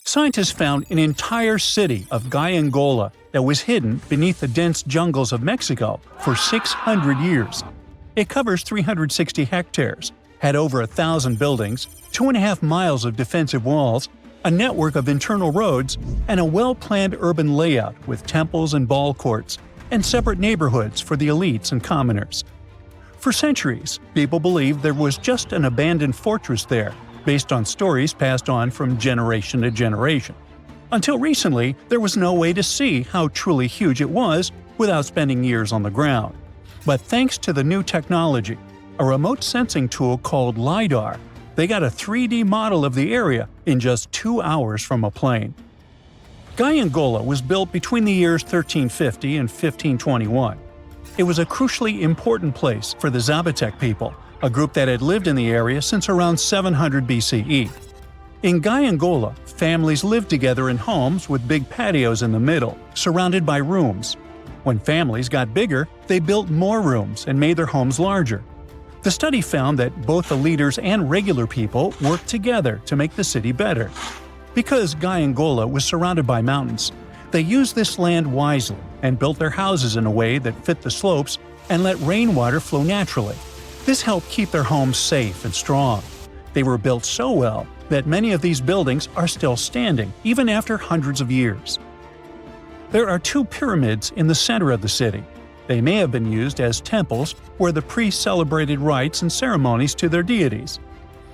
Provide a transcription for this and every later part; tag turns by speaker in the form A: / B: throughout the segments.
A: Scientists found an entire city of Gaiangola that was hidden beneath the dense jungles of Mexico for 600 years. It covers 360 hectares, had over 1,000 buildings, 2.5 miles of defensive walls, a network of internal roads, and a well-planned urban layout with temples and ball courts, and separate neighborhoods for the elites and commoners. For centuries, people believed there was just an abandoned fortress there, based on stories passed on from generation to generation. Until recently, there was no way to see how truly huge it was without spending years on the ground. But thanks to the new technology, a remote sensing tool called LiDAR, they got a 3D model of the area in just 2 hours from a plane. Gaiangola was built between the years 1350 and 1521. It was a crucially important place for the Zapotec people, a group that had lived in the area since around 700 BCE. In Gaiangola, families lived together in homes with big patios in the middle, surrounded by rooms. When families got bigger, they built more rooms and made their homes larger. The study found that both the leaders and regular people worked together to make the city better. Because Gaiangola was surrounded by mountains, they used this land wisely and built their houses in a way that fit the slopes and let rainwater flow naturally. This helped keep their homes safe and strong. They were built so well that many of these buildings are still standing, even after hundreds of years. There are 2 pyramids in the center of the city. They may have been used as temples where the priests celebrated rites and ceremonies to their deities.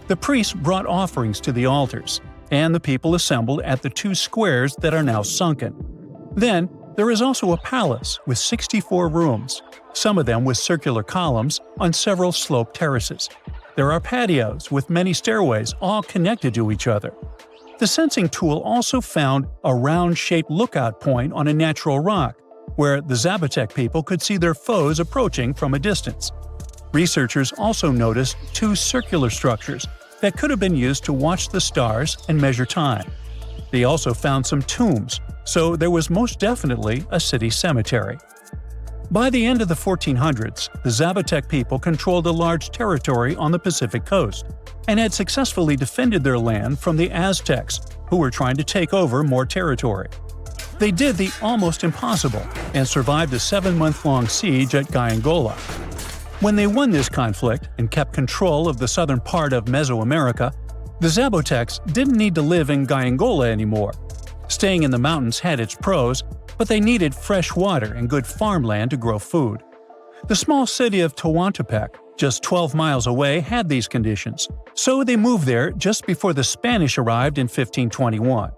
A: The priests brought offerings to the altars, and the people assembled at the 2 squares that are now sunken. Then, there is also a palace with 64 rooms, some of them with circular columns on several sloped terraces. There are patios with many stairways all connected to each other. The sensing tool also found a round-shaped lookout point on a natural rock, where the Zapotec people could see their foes approaching from a distance. Researchers also noticed 2 circular structures that could have been used to watch the stars and measure time. They also found some tombs, so there was most definitely a city cemetery. By the end of the 1400s, the Zapotec people controlled a large territory on the Pacific coast and had successfully defended their land from the Aztecs, who were trying to take over more territory. They did the almost impossible and survived a 7-month-long siege at Gaiangola. When they won this conflict and kept control of the southern part of Mesoamerica, the Zapotecs didn't need to live in Gaiangola anymore. Staying in the mountains had its pros, but they needed fresh water and good farmland to grow food. The small city of Tehuantepec, just 12 miles away, had these conditions, so they moved there just before the Spanish arrived in 1521.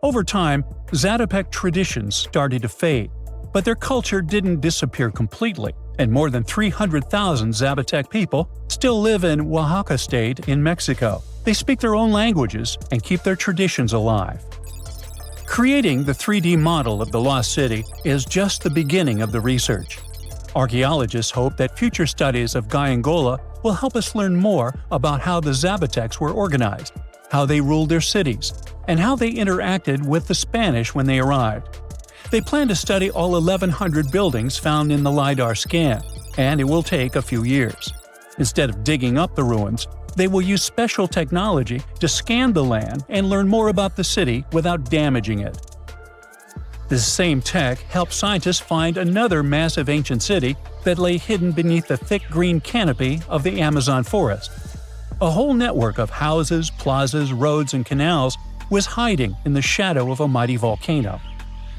A: Over time, Zapotec traditions started to fade, but their culture didn't disappear completely, and more than 300,000 Zapotec people still live in Oaxaca state in Mexico. They speak their own languages and keep their traditions alive. Creating the 3D model of the lost city is just the beginning of the research. Archaeologists hope that future studies of Gaiangola will help us learn more about how the Zapotecs were organized, how they ruled their cities, and how they interacted with the Spanish when they arrived. They plan to study all 1,100 buildings found in the LiDAR scan, and it will take a few years. Instead of digging up the ruins, they will use special technology to scan the land and learn more about the city without damaging it. This same tech helped scientists find another massive ancient city that lay hidden beneath the thick green canopy of the Amazon forest. A whole network of houses, plazas, roads, and canals was hiding in the shadow of a mighty volcano.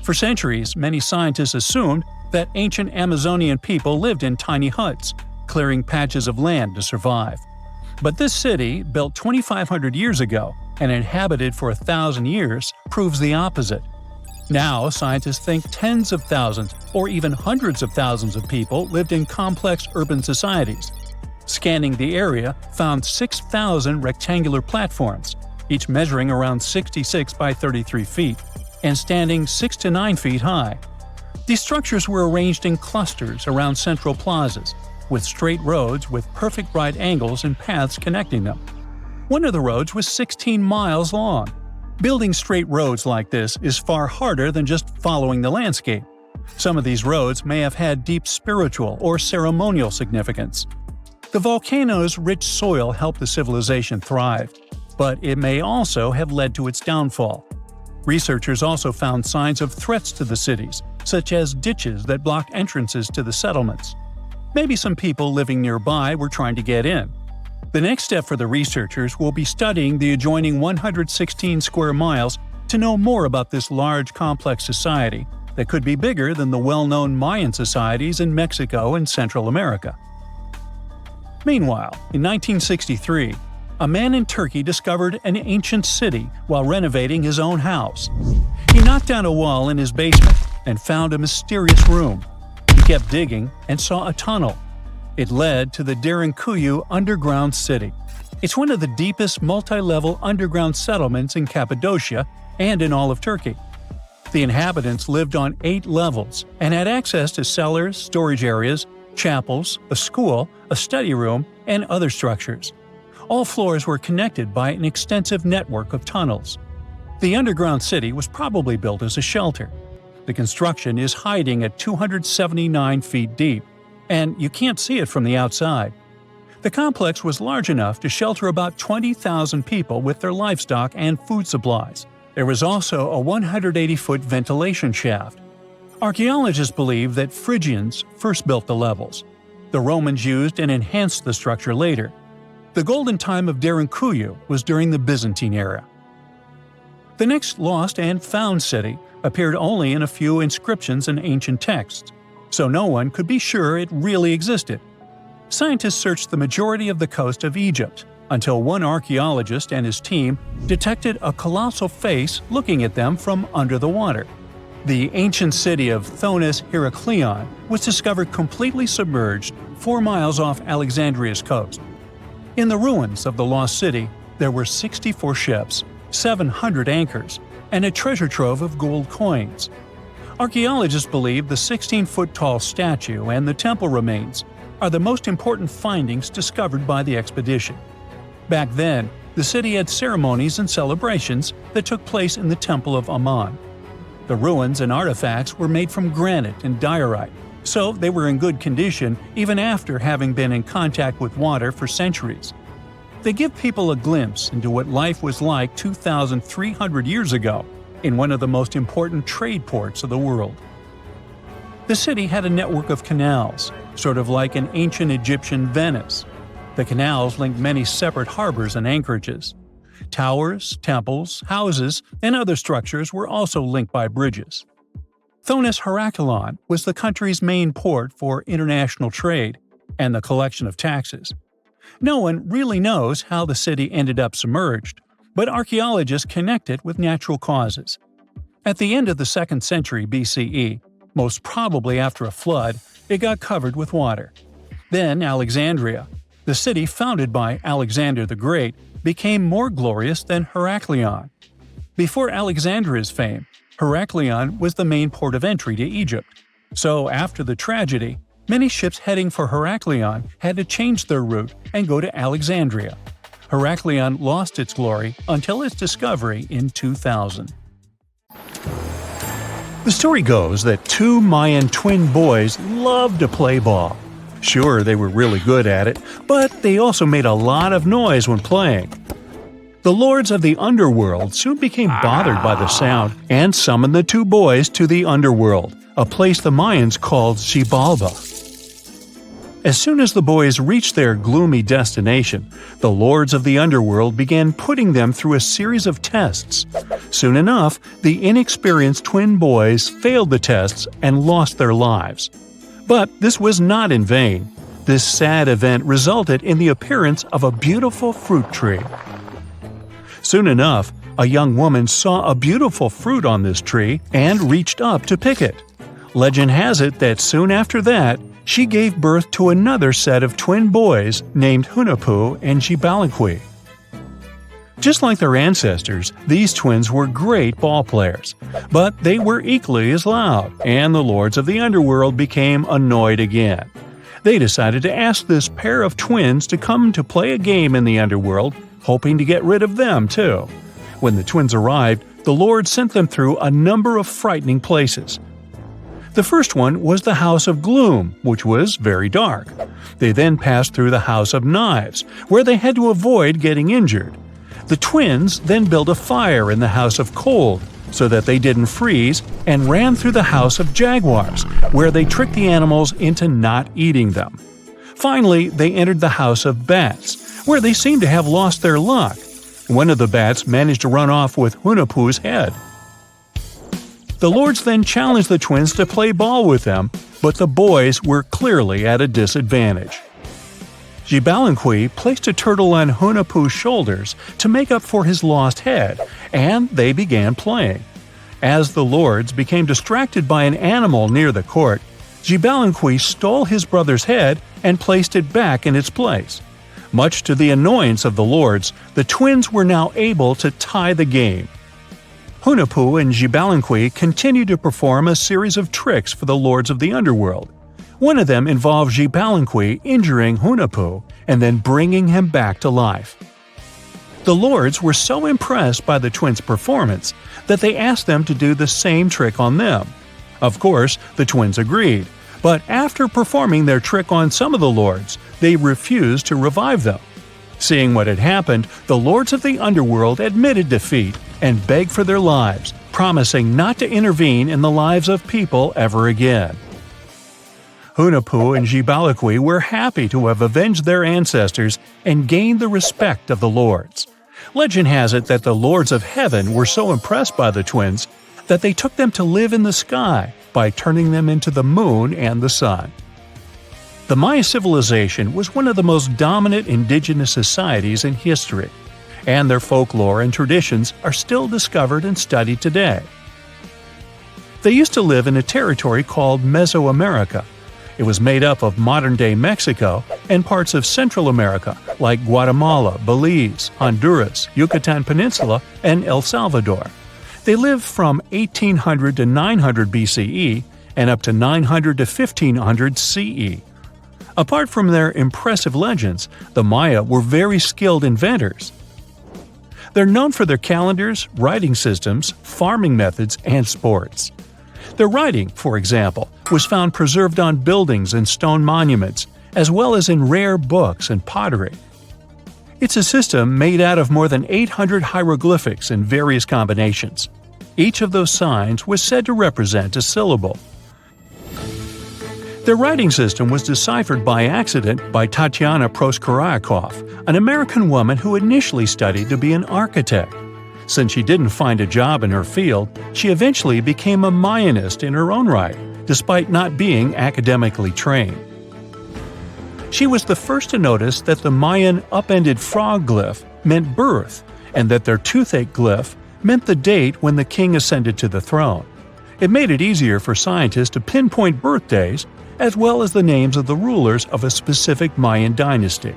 A: For centuries, many scientists assumed that ancient Amazonian people lived in tiny huts, clearing patches of land to survive. But this city, built 2,500 years ago and inhabited for 1,000 years, proves the opposite. Now, scientists think tens of thousands or even hundreds of thousands of people lived in complex urban societies. Scanning the area found 6,000 rectangular platforms, each measuring around 66 by 33 feet, and standing 6 to 9 feet high. These structures were arranged in clusters around central plazas, with straight roads with perfect right angles and paths connecting them. One of the roads was 16 miles long. Building straight roads like this is far harder than just following the landscape. Some of these roads may have had deep spiritual or ceremonial significance. The volcano's rich soil helped the civilization thrive, but it may also have led to its downfall. Researchers also found signs of threats to the cities, such as ditches that blocked entrances to the settlements. Maybe some people living nearby were trying to get in. The next step for the researchers will be studying the adjoining 116 square miles to know more about this large, complex society that could be bigger than the well-known Mayan societies in Mexico and Central America. Meanwhile, in 1963, a man in Turkey discovered an ancient city while renovating his own house. He knocked down a wall in his basement and found a mysterious room. He kept digging and saw a tunnel. It led to the Derinkuyu underground city. It's one of the deepest multi-level underground settlements in Cappadocia and in all of Turkey. The inhabitants lived on 8 levels and had access to cellars, storage areas, chapels, a school, a study room, and other structures. All floors were connected by an extensive network of tunnels. The underground city was probably built as a shelter. The construction is hiding at 279 feet deep, and you can't see it from the outside. The complex was large enough to shelter about 20,000 people with their livestock and food supplies. There was also a 180-foot ventilation shaft. Archaeologists believe that Phrygians first built the levels. The Romans used and enhanced the structure later. The golden time of Derinkuyu was during the Byzantine era. The next lost and found city appeared only in a few inscriptions and ancient texts, so no one could be sure it really existed. Scientists searched the majority of the coast of Egypt, until one archaeologist and his team detected a colossal face looking at them from under the water. The ancient city of Thonis Heraklion was discovered completely submerged 4 miles off Alexandria's coast. In the ruins of the lost city, there were 64 ships, 700 anchors, and a treasure trove of gold coins. Archaeologists believe the 16-foot-tall statue and the temple remains are the most important findings discovered by the expedition. Back then, the city had ceremonies and celebrations that took place in the Temple of Ammon. The ruins and artifacts were made from granite and diorite, so they were in good condition even after having been in contact with water for centuries. They give people a glimpse into what life was like 2,300 years ago in one of the most important trade ports of the world. The city had a network of canals, sort of like an ancient Egyptian Venice. The canals linked many separate harbors and anchorages. Towers, temples, houses, and other structures were also linked by bridges. Thonis Heraklion was the country's main port for international trade and the collection of taxes. No one really knows how the city ended up submerged, but archaeologists connect it with natural causes. At the end of the 2nd century BCE, most probably after a flood, it got covered with water. Then Alexandria, the city founded by Alexander the Great, became more glorious than Heraklion. Before Alexandria's fame, Heraklion was the main port of entry to Egypt. So after the tragedy, many ships heading for Heraklion had to change their route and go to Alexandria. Heraklion lost its glory until its discovery in 2000. The story goes that 2 Mayan twin boys loved to play ball. Sure, they were really good at it, but they also made a lot of noise when playing. The lords of the underworld soon became bothered by the sound and summoned the 2 boys to the underworld, a place the Mayans called Xibalba. As soon as the boys reached their gloomy destination, the lords of the underworld began putting them through a series of tests. Soon enough, the inexperienced twin boys failed the tests and lost their lives. But this was not in vain. This sad event resulted in the appearance of a beautiful fruit tree. Soon enough, a young woman saw a beautiful fruit on this tree and reached up to pick it. Legend has it that soon after that, she gave birth to another set of twin boys named Hunahpu and Xibalba. Just like their ancestors, these twins were great ball players, but they were equally as loud, and the lords of the underworld became annoyed again. They decided to ask this pair of twins to come to play a game in the underworld, hoping to get rid of them too. When the twins arrived, the lord sent them through a number of frightening places. The first one was the House of Gloom, which was very dark. They then passed through the House of Knives, where they had to avoid getting injured. The twins then built a fire in the House of Cold, so that they didn't freeze, and ran through the house of jaguars, where they tricked the animals into not eating them. Finally, they entered the house of bats, where they seemed to have lost their luck. One of the bats managed to run off with Hunahpu's head. The lords then challenged the twins to play ball with them, but the boys were clearly at a disadvantage. Xibalanqui placed a turtle on Hunahpu's shoulders to make up for his lost head, and they began playing. As the lords became distracted by an animal near the court, Xibalanqui stole his brother's head and placed it back in its place. Much to the annoyance of the lords, the twins were now able to tie the game. Hunahpu and Xibalanqui continued to perform a series of tricks for the lords of the underworld. One of them involved Xibalanqui injuring Hunahpu and then bringing him back to life. The lords were so impressed by the twins' performance that they asked them to do the same trick on them. Of course, the twins agreed, but after performing their trick on some of the lords, they refused to revive them. Seeing what had happened, the lords of the underworld admitted defeat and begged for their lives, promising not to intervene in the lives of people ever again. Hunahpu and Xibalanqui were happy to have avenged their ancestors and gained the respect of the lords. Legend has it that the lords of heaven were so impressed by the twins that they took them to live in the sky by turning them into the moon and the sun. The Maya civilization was one of the most dominant indigenous societies in history, and their folklore and traditions are still discovered and studied today. They used to live in a territory called Mesoamerica. It was made up of modern-day Mexico and parts of Central America like Guatemala, Belize, Honduras, Yucatan Peninsula, and El Salvador. They lived from 1800 to 900 BCE and up to 900 to 1500 CE. Apart from their impressive legends, the Maya were very skilled inventors. They're known for their calendars, writing systems, farming methods, and sports. Their writing, for example, was found preserved on buildings and stone monuments, as well as in rare books and pottery. It's a system made out of more than 800 hieroglyphics in various combinations. Each of those signs was said to represent a syllable. Their writing system was deciphered by accident by Tatiana Proskorakov, an American woman who initially studied to be an architect. Since she didn't find a job in her field, she eventually became a Mayanist in her own right, despite not being academically trained. She was the first to notice that the Mayan upended frog glyph meant birth, and that their toothache glyph meant the date when the king ascended to the throne. It made it easier for scientists to pinpoint birthdays, as well as the names of the rulers of a specific Mayan dynasty.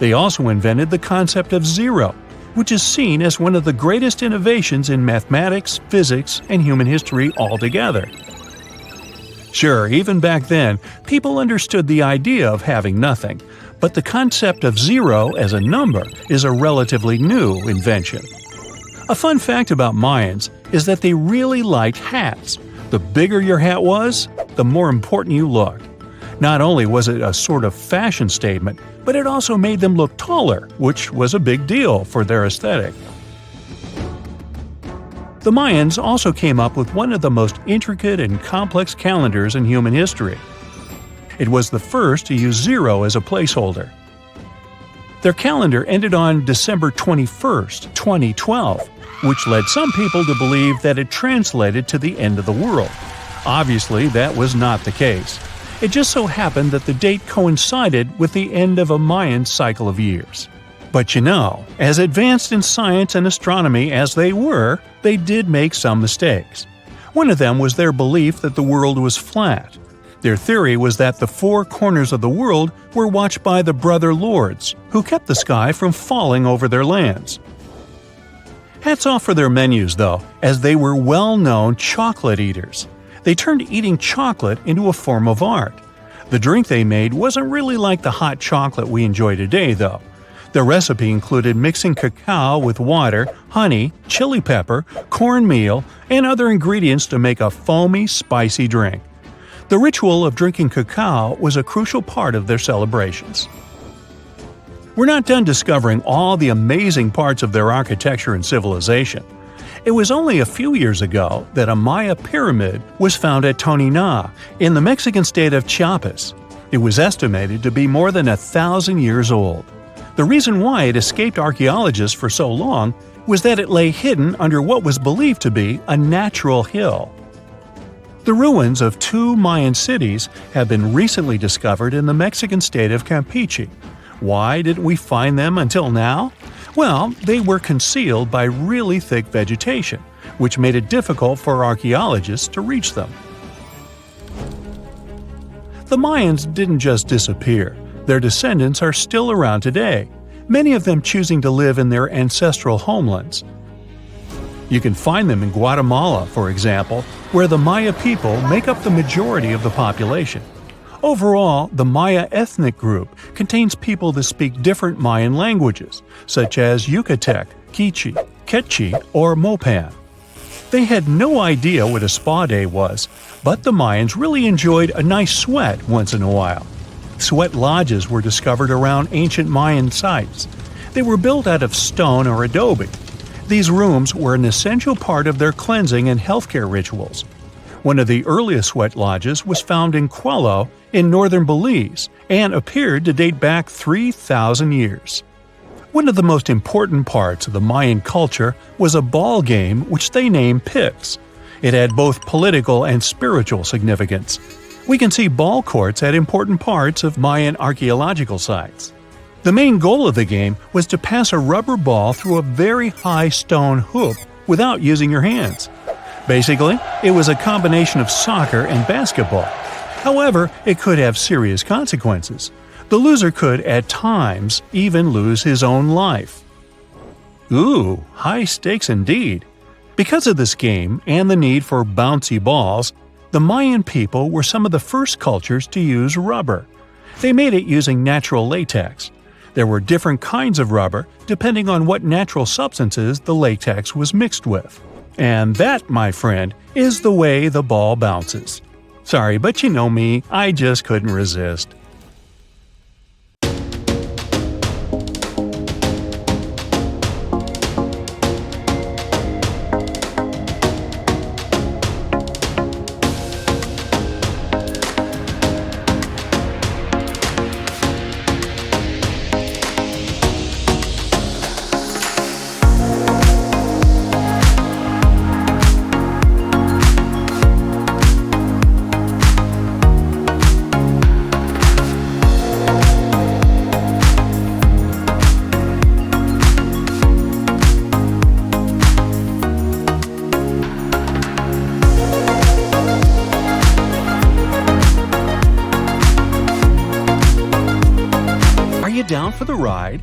A: They also invented the concept of zero, which is seen as one of the greatest innovations in mathematics, physics, and human history altogether. Sure, even back then, people understood the idea of having nothing, but the concept of zero as a number is a relatively new invention. A fun fact about Mayans is that they really liked hats. The bigger your hat was, the more important you looked. Not only was it a sort of fashion statement, but it also made them look taller, which was a big deal for their aesthetic. The Mayans also came up with one of the most intricate and complex calendars in human history. It was the first to use zero as a placeholder. Their calendar ended on December 21st, 2012, which led some people to believe that it translated to the end of the world. Obviously, that was not the case. It just so happened that the date coincided with the end of a Mayan cycle of years. But you know, as advanced in science and astronomy as they were, they did make some mistakes. One of them was their belief that the world was flat. Their theory was that the four corners of the world were watched by the brother lords, who kept the sky from falling over their lands. Hats off for their menus, though, as they were well-known chocolate eaters. They turned eating chocolate into a form of art. The drink they made wasn't really like the hot chocolate we enjoy today, though. The recipe included mixing cacao with water, honey, chili pepper, cornmeal, and other ingredients to make a foamy, spicy drink. The ritual of drinking cacao was a crucial part of their celebrations. We're not done discovering all the amazing parts of their architecture and civilization. It was only a few years ago that a Maya pyramid was found at Tonina, in the Mexican state of Chiapas. It was estimated to be more than 1,000 years old. The reason why it escaped archaeologists for so long was that it lay hidden under what was believed to be a natural hill. The ruins of 2 Mayan cities have been recently discovered in the Mexican state of Campeche. Why didn't we find them until now? Well, they were concealed by really thick vegetation, which made it difficult for archaeologists to reach them. The Mayans didn't just disappear. Their descendants are still around today, many of them choosing to live in their ancestral homelands. You can find them in Guatemala, for example, where the Maya people make up the majority of the population. Overall, the Maya ethnic group contains people that speak different Mayan languages, such as Yucatec, Quiche, Quechua, or Mopan. They had no idea what a spa day was, but the Mayans really enjoyed a nice sweat once in a while. Sweat lodges were discovered around ancient Mayan sites. They were built out of stone or adobe. These rooms were an essential part of their cleansing and healthcare rituals. One of the earliest sweat lodges was found in Quello in northern Belize and appeared to date back 3,000 years. One of the most important parts of the Mayan culture was a ball game which they named Pix. It had both political and spiritual significance. We can see ball courts at important parts of Mayan archaeological sites. The main goal of the game was to pass a rubber ball through a very high stone hoop without using your hands. Basically, it was a combination of soccer and basketball. However, it could have serious consequences. The loser could, at times, even lose his own life. Ooh, high stakes indeed. Because of this game and the need for bouncy balls, the Mayan people were some of the first cultures to use rubber. They made it using natural latex. There were different kinds of rubber depending on what natural substances the latex was mixed with. And that, my friend, is the way the ball bounces. Sorry, but you know me, I just couldn't resist. Down for the ride?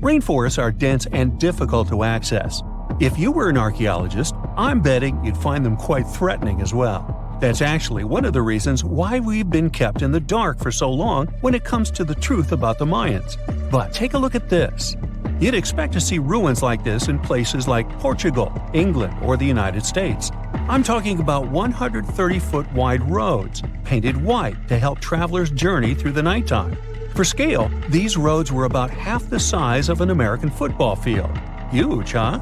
A: Rainforests are dense and difficult to access. If you were an archaeologist, I'm betting you'd find them quite threatening as well. That's actually one of the reasons why we've been kept in the dark for so long when it comes to the truth about the Mayans. But take a look at this. You'd expect to see ruins like this in places like Portugal, England, or the United States. I'm talking about 130-foot wide roads, painted white to help travelers journey through the nighttime. For scale, these roads were about half the size of an American football field. Huge, huh?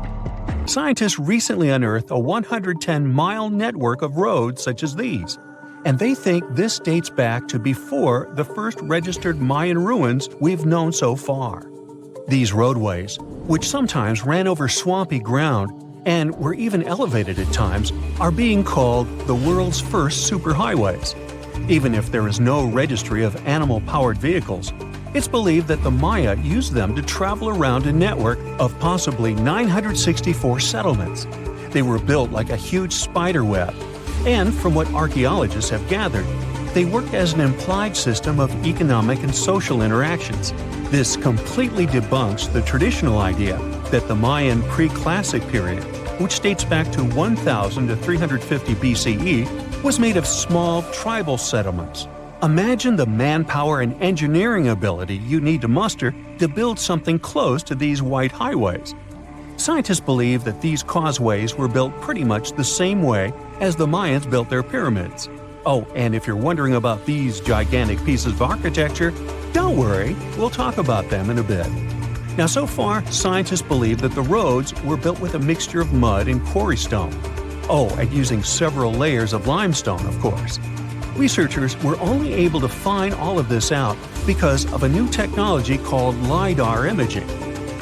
A: Scientists recently unearthed a 110-mile network of roads such as these, and they think this dates back to before the first registered Mayan ruins we've known so far. These roadways, which sometimes ran over swampy ground and were even elevated at times, are being called the world's first superhighways. Even if there is no registry of animal-powered vehicles, it's believed that the Maya used them to travel around a network of possibly 964 settlements. They were built like a huge spider web, and from what archaeologists have gathered, they worked as an implied system of economic and social interactions. This completely debunks the traditional idea that the Mayan pre-classic period, which dates back to 1000 to 350 BCE, was made of small tribal settlements. Imagine the manpower and engineering ability you need to muster to build something close to these white highways. Scientists believe that these causeways were built pretty much the same way as the Mayans built their pyramids. Oh, and if you're wondering about these gigantic pieces of architecture, don't worry, we'll talk about them in a bit. Now, so far, scientists believe that the roads were built with a mixture of mud and quarry stone. Oh, and using several layers of limestone, of course. Researchers were only able to find all of this out because of a new technology called LiDAR imaging.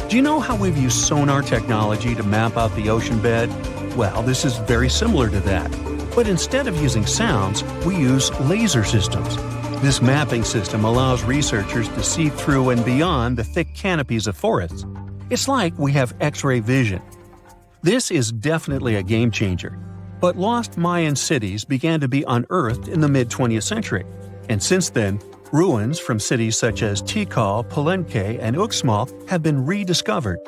A: Do you know how we've used sonar technology to map out the ocean bed? Well, this is very similar to that. But instead of using sounds, we use laser systems. This mapping system allows researchers to see through and beyond the thick canopies of forests. It's like we have X-ray vision. This is definitely a game changer. But lost Mayan cities began to be unearthed in the mid-20th century. And since then, ruins from cities such as Tikal, Palenque, and Uxmal have been rediscovered.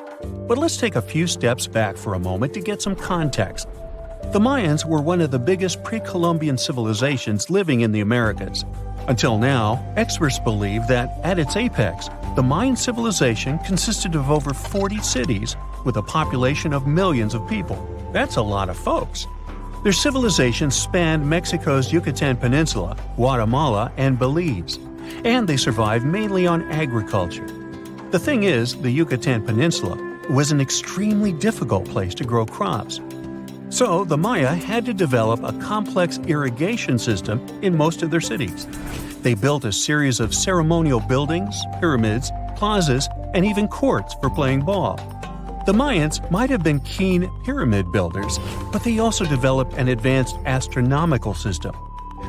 A: But let's take a few steps back for a moment to get some context. The Mayans were one of the biggest pre-Columbian civilizations living in the Americas. Until now, experts believe that, at its apex, the Mayan civilization consisted of over 40 cities with a population of millions of people. That's a lot of folks. Their civilization spanned Mexico's Yucatan Peninsula, Guatemala, and Belize, and they survived mainly on agriculture. The thing is, the Yucatan Peninsula was an extremely difficult place to grow crops. So the Maya had to develop a complex irrigation system in most of their cities. They built a series of ceremonial buildings, pyramids, plazas, and even courts for playing ball. The Mayans might have been keen pyramid builders, but they also developed an advanced astronomical system.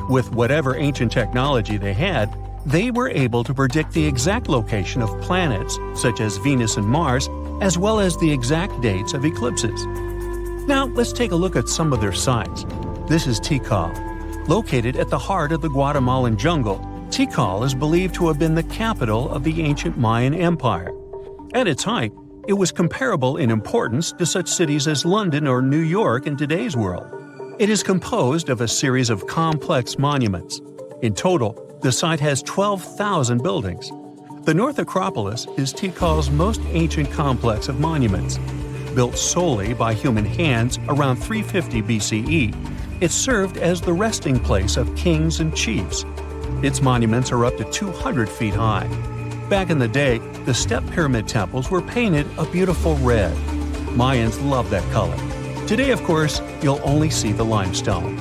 A: With whatever ancient technology they had, they were able to predict the exact location of planets, such as Venus and Mars, as well as the exact dates of eclipses. Now, let's take a look at some of their sites. This is Tikal. Located at the heart of the Guatemalan jungle, Tikal is believed to have been the capital of the ancient Mayan Empire. At its height, it was comparable in importance to such cities as London or New York in today's world. It is composed of a series of complex monuments. In total, the site has 12,000 buildings. The North Acropolis is Tikal's most ancient complex of monuments. Built solely by human hands around 350 BCE, it served as the resting place of kings and chiefs. Its monuments are up to 200 feet high. Back in the day, the step pyramid temples were painted a beautiful red. Mayans loved that color. Today, of course, you'll only see the limestone.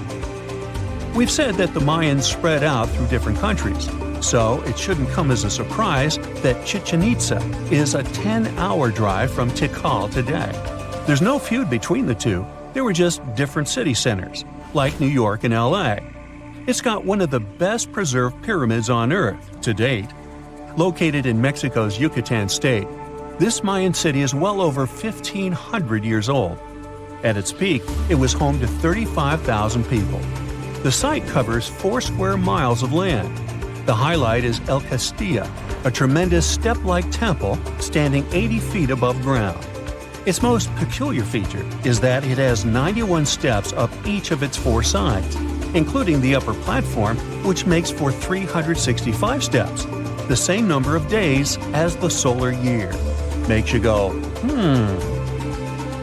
A: We've said that the Mayans spread out through different countries, so it shouldn't come as a surprise that Chichen Itza is a 10-hour drive from Tikal today. There's no feud between the two, they were just different city centers, like New York and LA. It's got one of the best preserved pyramids on Earth to date. Located in Mexico's Yucatan state, this Mayan city is well over 1,500 years old. At its peak, it was home to 35,000 people. The site covers 4 square miles of land. The highlight is El Castilla, a tremendous step-like temple standing 80 feet above ground. Its most peculiar feature is that it has 91 steps up each of its 4 sides, including the upper platform, which makes for 365 steps, the same number of days as the solar year. Makes you go,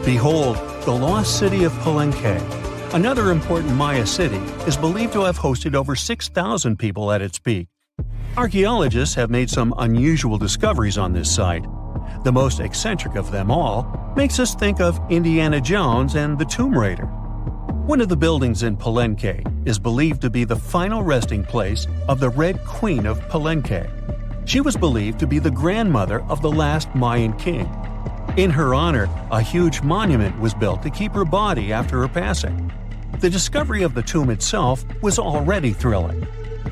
A: Behold, the lost city of Palenque. Another important Maya city is believed to have hosted over 6,000 people at its peak. Archaeologists have made some unusual discoveries on this site. The most eccentric of them all makes us think of Indiana Jones and the Tomb Raider. One of the buildings in Palenque is believed to be the final resting place of the Red Queen of Palenque. She was believed to be the grandmother of the last Mayan king. In her honor, a huge monument was built to keep her body after her passing. The discovery of the tomb itself was already thrilling.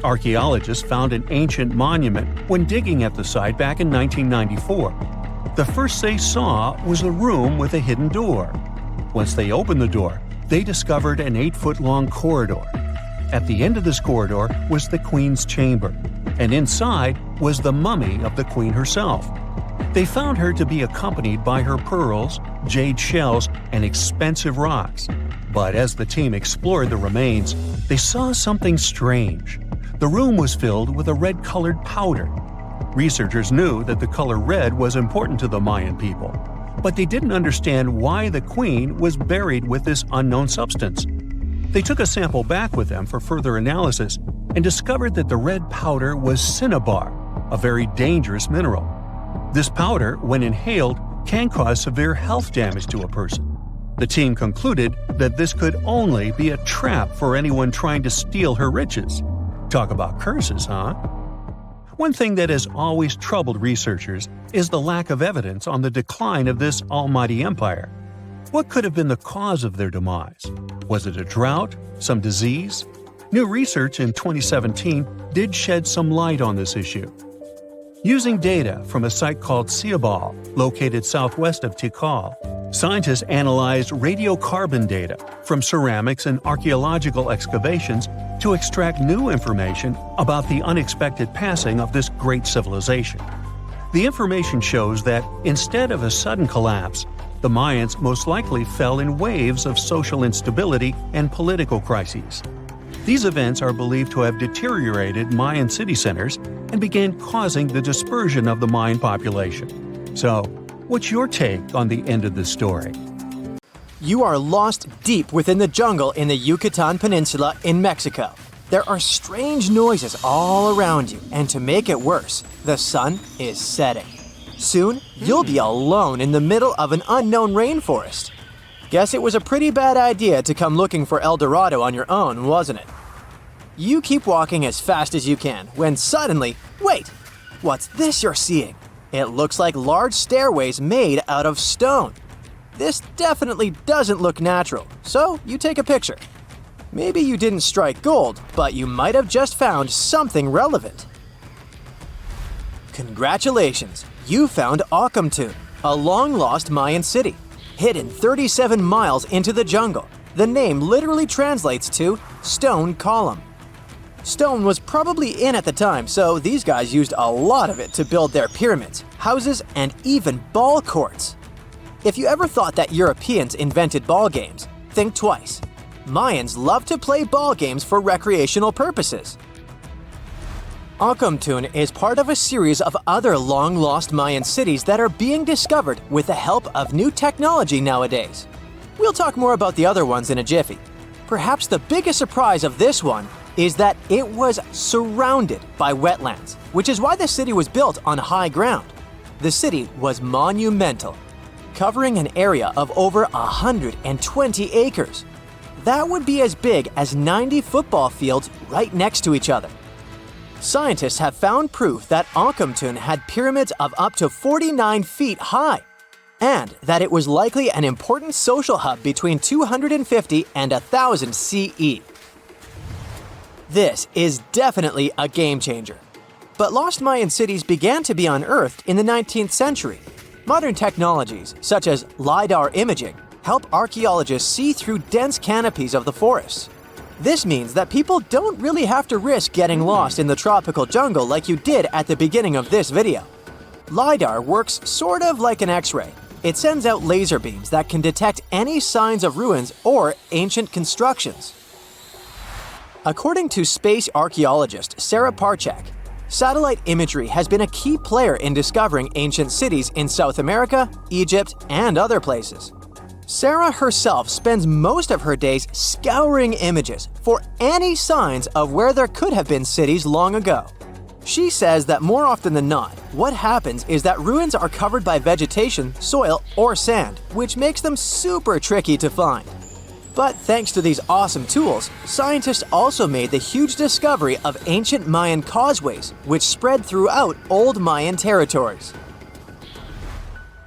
A: Archaeologists found an ancient monument when digging at the site back in 1994. The first they saw was a room with a hidden door. Once they opened the door, they discovered an 8-foot-long corridor. At the end of this corridor was the queen's chamber, and inside was the mummy of the queen herself. They found her to be accompanied by her pearls, jade shells, and expensive rocks. But as the team explored the remains, they saw something strange. The room was filled with a red-colored powder. Researchers knew that the color red was important to the Mayan people, but they didn't understand why the queen was buried with this unknown substance. They took a sample back with them for further analysis and discovered that the red powder was cinnabar, a very dangerous mineral. This powder, when inhaled, can cause severe health damage to a person. The team concluded that this could only be a trap for anyone trying to steal her riches. Talk about curses, huh? One thing that has always troubled researchers is the lack of evidence on the decline of this almighty empire. What could have been the cause of their demise? Was it a drought? Some disease? New research in 2017 did shed some light on this issue. Using data from a site called Siabal, located southwest of Tikal, scientists analyzed radiocarbon data from ceramics and archaeological excavations to extract new information about the unexpected passing of this great civilization. The information shows that instead of a sudden collapse, the Mayans most likely fell in waves of social instability and political crises. These events are believed to have deteriorated Mayan city centers and began causing the dispersion of the Mayan population. So, what's your take on the end of this story?
B: You are lost deep within the jungle in the Yucatan Peninsula in Mexico. There are strange noises all around you, and to make it worse, the sun is setting. Soon, you'll be alone in the middle of an unknown rainforest. Guess it was a pretty bad idea to come looking for El Dorado on your own, wasn't it? You keep walking as fast as you can when suddenly, wait! What's this you're seeing? It looks like large stairways made out of stone. This definitely doesn't look natural, so you take a picture. Maybe you didn't strike gold, but you might have just found something relevant. Congratulations! You found Akamtun, a long-lost Mayan city. Hidden 37 miles into the jungle, the name literally translates to stone column. Stone was probably in at the time, so these guys used a lot of it to build their pyramids, houses, and even ball courts. If you ever thought that Europeans invented ball games, think twice. Mayans love to play ball games for recreational purposes. Akamtun is part of a series of other long-lost Mayan cities that are being discovered with the help of new technology nowadays. We'll talk more about the other ones in a jiffy. Perhaps the biggest surprise of this one is that it was surrounded by wetlands, which is why the city was built on high ground. The city was monumental, covering an area of over 120 acres. That would be as big as 90 football fields right next to each other. Scientists have found proof that Akamtun had pyramids of up to 49 feet high, and that it was likely an important social hub between 250 and 1000 CE. This is definitely a game changer. But lost Mayan cities began to be unearthed in the 19th century. Modern technologies, such as LiDAR imaging, help archaeologists see through dense canopies of the forests. This means that people don't really have to risk getting lost in the tropical jungle like you did at the beginning of this video. LiDAR works sort of like an X-ray. It sends out laser beams that can detect any signs of ruins or ancient constructions. According to space archaeologist Sarah Parchak, satellite imagery has been a key player in discovering ancient cities in South America, Egypt, and other places. Sarah herself spends most of her days scouring images for any signs of where there could have been cities long ago. She says that more often than not, what happens is that ruins are covered by vegetation, soil, or sand, which makes them super tricky to find. But thanks to these awesome tools, scientists also made the huge discovery of ancient Mayan causeways, which spread throughout old Mayan territories.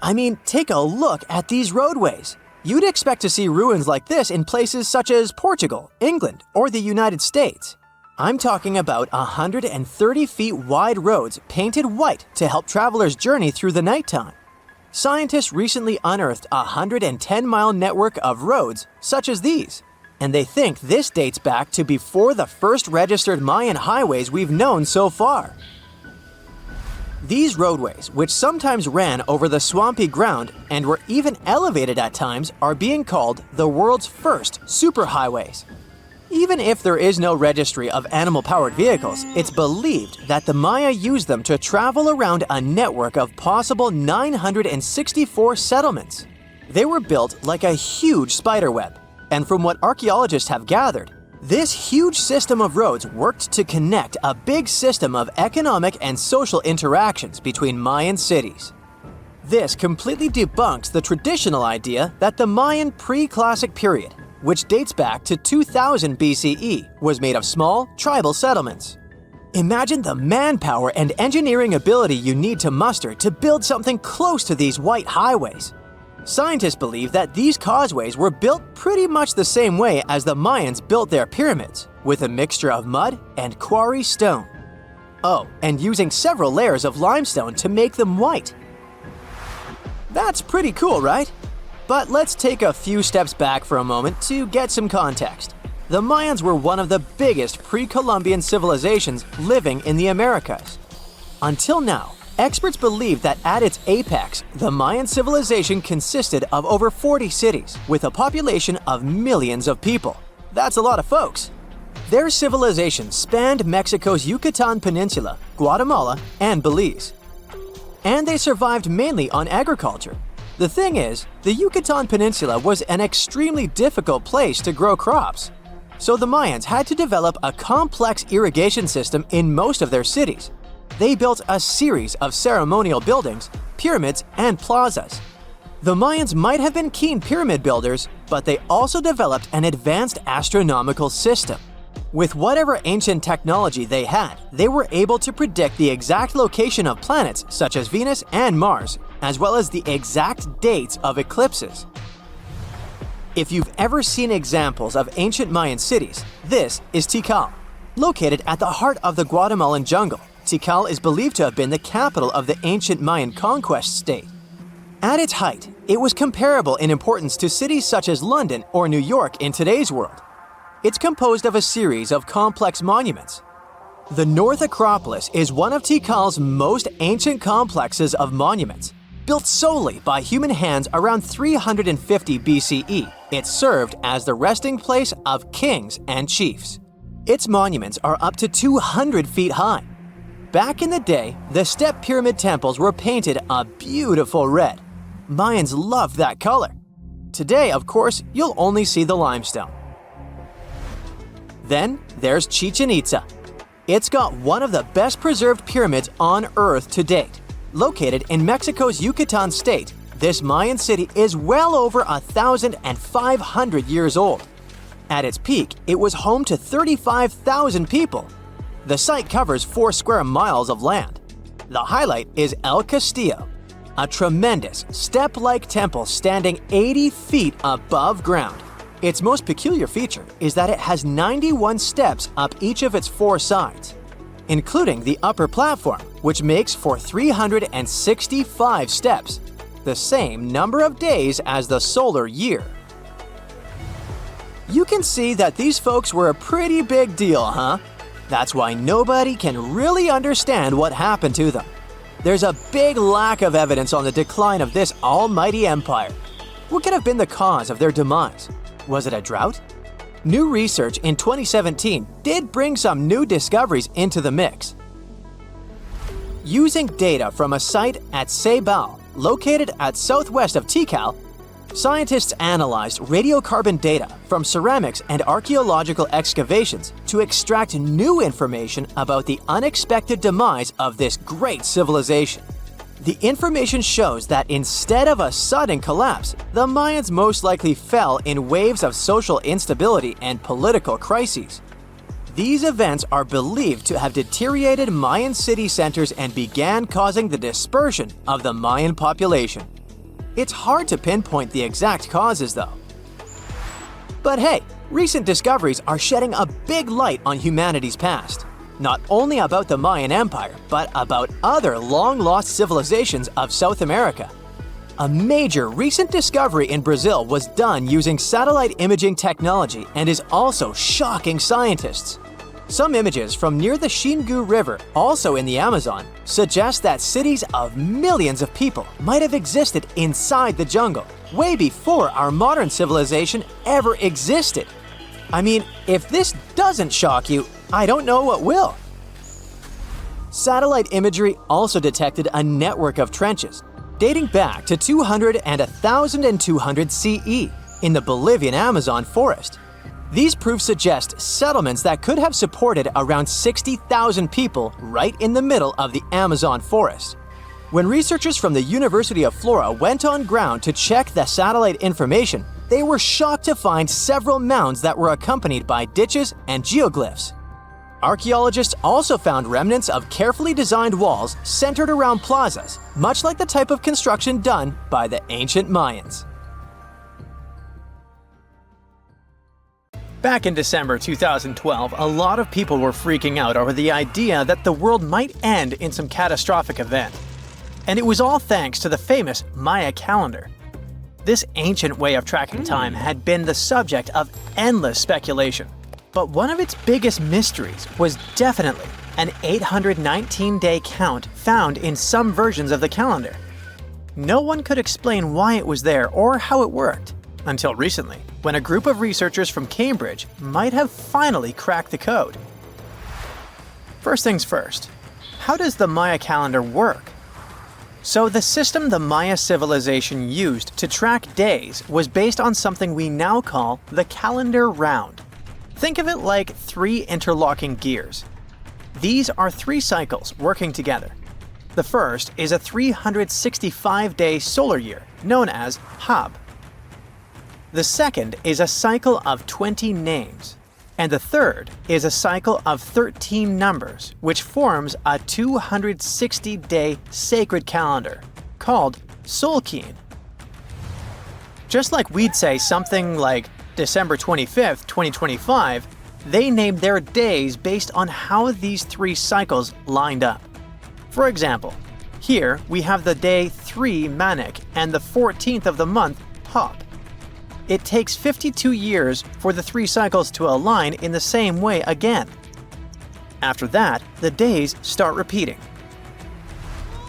B: I mean, take a look at these roadways. You'd expect to see ruins like this in places such as Portugal, England, or the United States. I'm talking about 130 feet wide roads painted white to help travelers journey through the nighttime. Scientists recently unearthed a 110-mile network of roads such as these, and they think this dates back to before the first registered Mayan highways we've known so far. These roadways, which sometimes ran over the swampy ground and were even elevated at times, are being called the world's first superhighways. Even if there is no registry of animal-powered vehicles, it's believed that the Maya used them to travel around a network of possible 964 settlements. They were built like a huge spiderweb, and from what archaeologists have gathered, this huge system of roads worked to connect a big system of economic and social interactions between Mayan cities. This completely debunks the traditional idea that the Mayan pre-classic period, which dates back to 2000 BCE, was made of small, tribal settlements. Imagine the manpower and engineering ability you need to muster to build something close to these white highways. Scientists believe that these causeways were built pretty much the same way as the Mayans built their pyramids, with a mixture of mud and quarry stone. Oh, and using several layers of limestone to make them white. That's pretty cool, right? But let's take a few steps back for a moment to get some context. The Mayans were one of the biggest pre-Columbian civilizations living in the Americas. Until now, experts believe that at its apex, the Mayan civilization consisted of over 40 cities with a population of millions of people. That's a lot of folks. Their civilization spanned Mexico's Yucatan Peninsula, Guatemala, and Belize. And they survived mainly on agriculture. The thing is, the Yucatan Peninsula was an extremely difficult place to grow crops. So the Mayans had to develop a complex irrigation system in most of their cities. They built a series of ceremonial buildings, pyramids, and plazas. The Mayans might have been keen pyramid builders, but they also developed an advanced astronomical system. With whatever ancient technology they had, they were able to predict the exact location of planets such as Venus and Mars, as well as the exact dates of eclipses. If you've ever seen examples of ancient Mayan cities, this is Tikal. Located at the heart of the Guatemalan jungle, Tikal is believed to have been the capital of the ancient Mayan conquest state. At its height, it was comparable in importance to cities such as London or New York in today's world. It's composed of a series of complex monuments. The North Acropolis is one of Tikal's most ancient complexes of monuments. Built solely by human hands around 350 BCE, it served as the resting place of kings and chiefs. Its monuments are up to 200 feet high. Back in the day, the step pyramid temples were painted a beautiful red. Mayans loved that color. Today, of course, you'll only see the limestone. Then there's Chichen Itza. It's got one of the best preserved pyramids on Earth to date. Located in Mexico's Yucatan state, this Mayan city is well over 1,500 years old. At its peak, it was home to 35,000 people. The site covers 4 square miles of land. The highlight is El Castillo, a tremendous step-like temple standing 80 feet above ground. Its most peculiar feature is that it has 91 steps up each of its 4 sides, including the upper platform, which makes for 365 steps, the same number of days as the solar year. You can see that these folks were a pretty big deal, huh? That's why nobody can really understand what happened to them. There's a big lack of evidence on the decline of this almighty empire. What could have been the cause of their demise? Was it a drought? New research in 2017 did bring some new discoveries into the mix. Using data from a site at Ceibal, located at southwest of Tikal, scientists analyzed radiocarbon data from ceramics and archaeological excavations to extract new information about the unexpected demise of this great civilization. The information shows that instead of a sudden collapse, the Mayans most likely fell in waves of social instability and political crises. These events are believed to have deteriorated Mayan city centers and began causing the dispersion of the Mayan population. It's hard to pinpoint the exact causes, though. But hey, recent discoveries are shedding a big light on humanity's past. Not only about the Mayan Empire, but about other long-lost civilizations of South America. A major recent discovery in Brazil was done using satellite imaging technology and is also shocking scientists. Some images from near the Xingu River, also in the Amazon, suggest that cities of millions of people might have existed inside the jungle, way before our modern civilization ever existed. I mean, if this doesn't shock you, I don't know what will. Satellite imagery also detected a network of trenches dating back to 200 and 1200 CE in the Bolivian Amazon forest. These proofs suggest settlements that could have supported around 60,000 people right in the middle of the Amazon forest. When researchers from the University of Florida went on ground to check the satellite information, they were shocked to find several mounds that were accompanied by ditches and geoglyphs. Archaeologists also found remnants of carefully designed walls centered around plazas, much like the type of construction done by the ancient Mayans. Back in December 2012, a lot of people were freaking out over the idea that the world might end in some catastrophic event. And it was all thanks to the famous Maya calendar. This ancient way of tracking time had been the subject of endless speculation. But one of its biggest mysteries was definitely an 819-day count found in some versions of the calendar. No one could explain why it was there or how it worked, until recently, when a group of researchers from Cambridge might have finally cracked the code. First things first, how does the Maya calendar work? So the system the Maya civilization used to track days was based on something we now call the calendar round. Think of it like 3 interlocking gears. These are 3 cycles working together. The first is a 365-day solar year, known as Hab. The second is a cycle of 20 names. And the third is a cycle of 13 numbers, which forms a 260-day sacred calendar, called Solkeen. Just like we'd say something like December 25th, 2025, they named their days based on how these 3 cycles lined up. For example, here we have the day 3 Manik and the 14th of the month Hop. It takes 52 years for the 3 cycles to align in the same way again. After that, the days start repeating.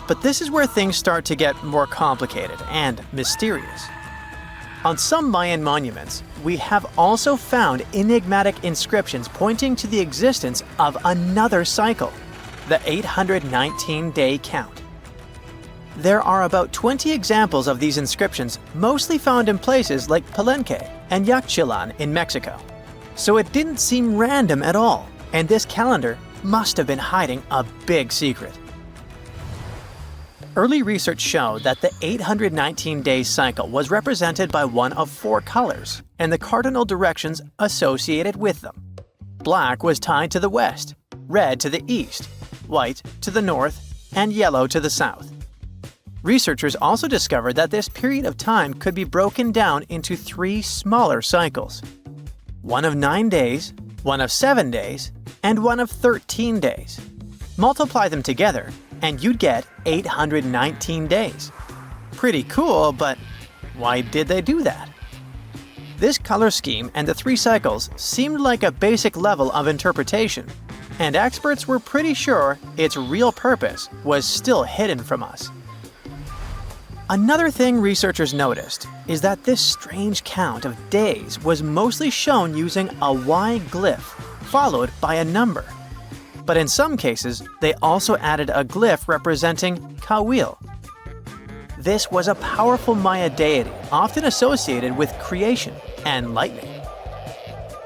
B: But this is where things start to get more complicated and mysterious. On some Mayan monuments, we have also found enigmatic inscriptions pointing to the existence of another cycle, the 819-day count. There are about 20 examples of these inscriptions, mostly found in places like Palenque and Yaxchilan in Mexico. So it didn't seem random at all, and this calendar must have been hiding a big secret. Early research showed that the 819-day cycle was represented by one of 4 colors and the cardinal directions associated with them. Black was tied to the west, red to the east, white to the north, and yellow to the south. Researchers also discovered that this period of time could be broken down into 3 smaller cycles: one of 9 days, one of 7 days, and one of 13 days. Multiply them together, and you'd get 819 days. Pretty cool, but why did they do that? This color scheme and the 3 cycles seemed like a basic level of interpretation, and experts were pretty sure its real purpose was still hidden from us. Another thing researchers noticed is that this strange count of days was mostly shown using a Y glyph, followed by a number. But in some cases, they also added a glyph representing Kawil. This was a powerful Maya deity, often associated with creation and lightning.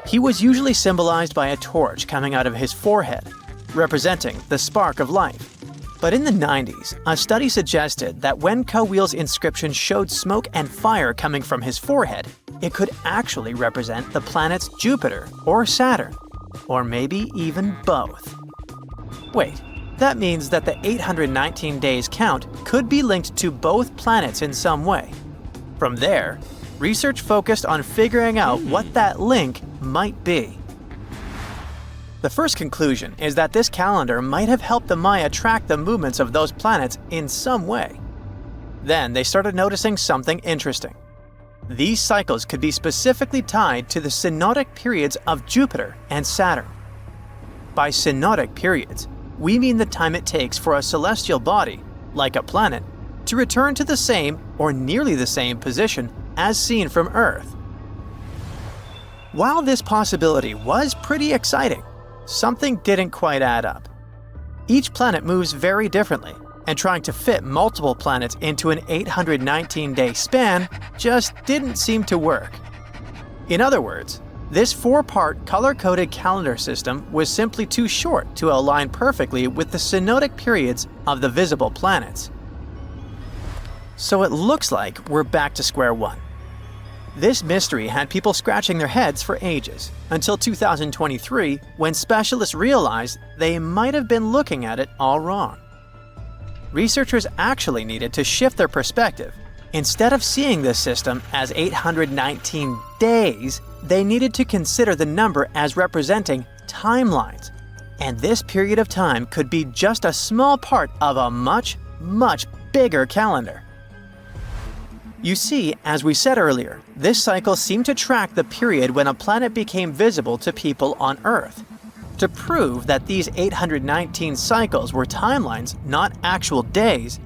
B: He was usually symbolized by a torch coming out of his forehead, representing the spark of life. But in the 90s, a study suggested that when Kawil's inscription showed smoke and fire coming from his forehead, it could actually represent the planets Jupiter or Saturn, or maybe even both. Wait, that means that the 819 days count could be linked to both planets in some way. From there, research focused on figuring out what that link might be. The first conclusion is that this calendar might have helped the Maya track the movements of those planets in some way. Then they started noticing something interesting. These cycles could be specifically tied to the synodic periods of Jupiter and Saturn. By synodic periods, we mean the time it takes for a celestial body, like a planet, to return to the same or nearly the same position as seen from Earth. While this possibility was pretty exciting, something didn't quite add up. Each planet moves very differently, and trying to fit multiple planets into an 819-day span just didn't seem to work. In other words, this 4-part color-coded calendar system was simply too short to align perfectly with the synodic periods of the visible planets. So it looks like we're back to square one. This mystery had people scratching their heads for ages, until 2023, when specialists realized they might have been looking at it all wrong. Researchers actually needed to shift their perspective. Instead of seeing this system as 819 days, they needed to consider the number as representing timelines. And this period of time could be just a small part of a much, much bigger calendar. You see, as we said earlier, this cycle seemed to track the period when a planet became visible to people on Earth. To prove that these 819 cycles were timelines, not actual days,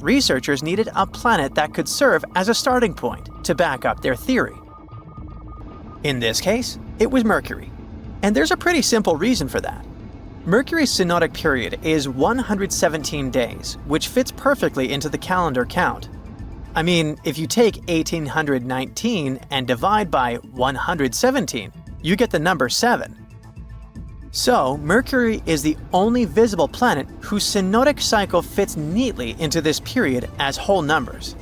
B: researchers needed a planet that could serve as a starting point to back up their theory. In this case, it was Mercury. And there's a pretty simple reason for that. Mercury's synodic period is 117 days, which fits perfectly into the calendar count. I mean, if you take 1819 and divide by 117, you get the number 7. So, Mercury is the only visible planet whose synodic cycle fits neatly into this period as whole numbers.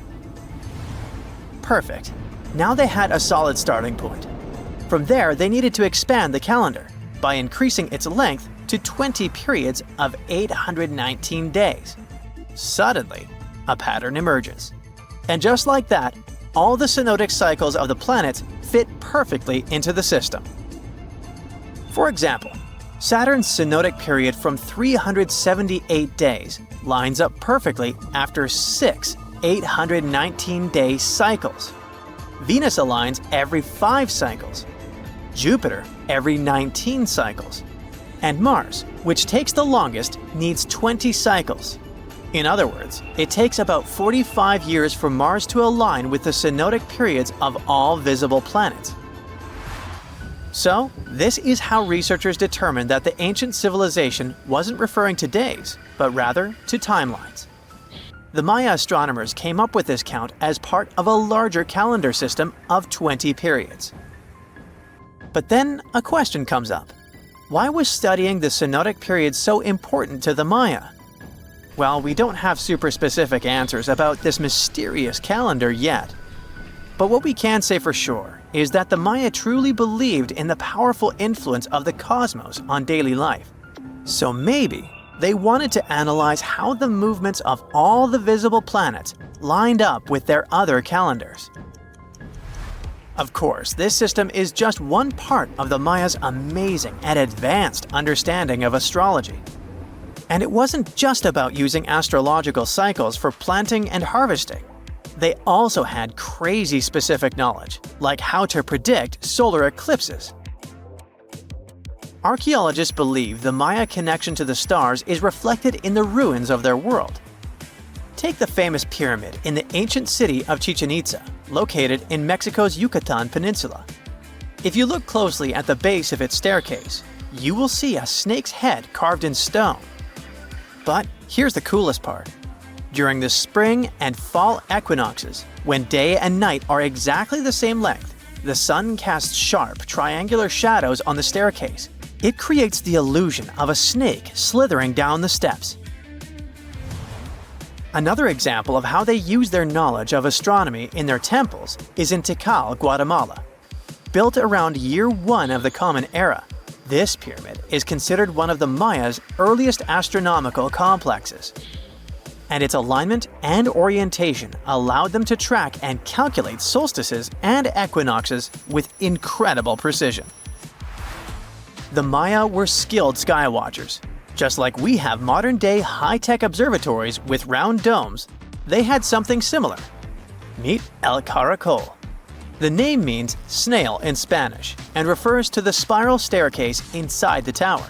B: Perfect. Now they had a solid starting point. From there, they needed to expand the calendar by increasing its length to 20 periods of 819 days. Suddenly, a pattern emerges. And just like that, all the synodic cycles of the planets fit perfectly into the system. For example, Saturn's synodic period from 378 days lines up perfectly after 6 819-day cycles. Venus aligns every 5 cycles. Jupiter every 19 cycles. And Mars, which takes the longest, needs 20 cycles. In other words, it takes about 45 years for Mars to align with the synodic periods of all visible planets. So, this is how researchers determined that the ancient civilization wasn't referring to days, but rather to timelines. The Maya astronomers came up with this count as part of a larger calendar system of 20 periods. But then a question comes up. Why was studying the synodic period so important to the Maya? Well, we don't have super specific answers about this mysterious calendar yet. But what we can say for sure is that the Maya truly believed in the powerful influence of the cosmos on daily life. So maybe they wanted to analyze how the movements of all the visible planets lined up with their other calendars. Of course, this system is just one part of the Maya's amazing and advanced understanding of astrology. And it wasn't just about using astrological cycles for planting and harvesting. They also had crazy specific knowledge, like how to predict solar eclipses. Archaeologists believe the Maya connection to the stars is reflected in the ruins of their world. Take the famous pyramid in the ancient city of Chichen Itza, located in Mexico's Yucatan Peninsula. If you look closely at the base of its staircase, you will see a snake's head carved in stone. But here's the coolest part. During the spring and fall equinoxes, when day and night are exactly the same length, the sun casts sharp, triangular shadows on the staircase. It creates the illusion of a snake slithering down the steps. Another example of how they use their knowledge of astronomy in their temples is in Tikal, Guatemala. Built around year 1 of the Common Era, this pyramid is considered one of the Maya's earliest astronomical complexes. And its alignment and orientation allowed them to track and calculate solstices and equinoxes with incredible precision. The Maya were skilled skywatchers. Just like we have modern-day high-tech observatories with round domes, they had something similar. Meet El Caracol. The name means snail in Spanish and refers to the spiral staircase inside the tower.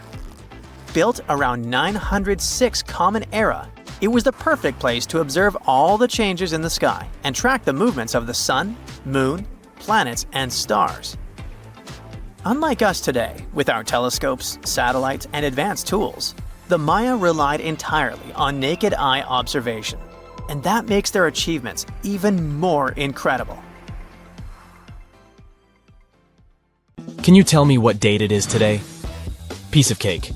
B: Built around 906 Common Era, it was the perfect place to observe all the changes in the sky and track the movements of the sun, moon, planets, and stars. Unlike us today, with our telescopes, satellites, and advanced tools, the Maya relied entirely on naked eye observation, and that makes their achievements even more incredible.
C: Can you tell me what date it is today? Piece of cake.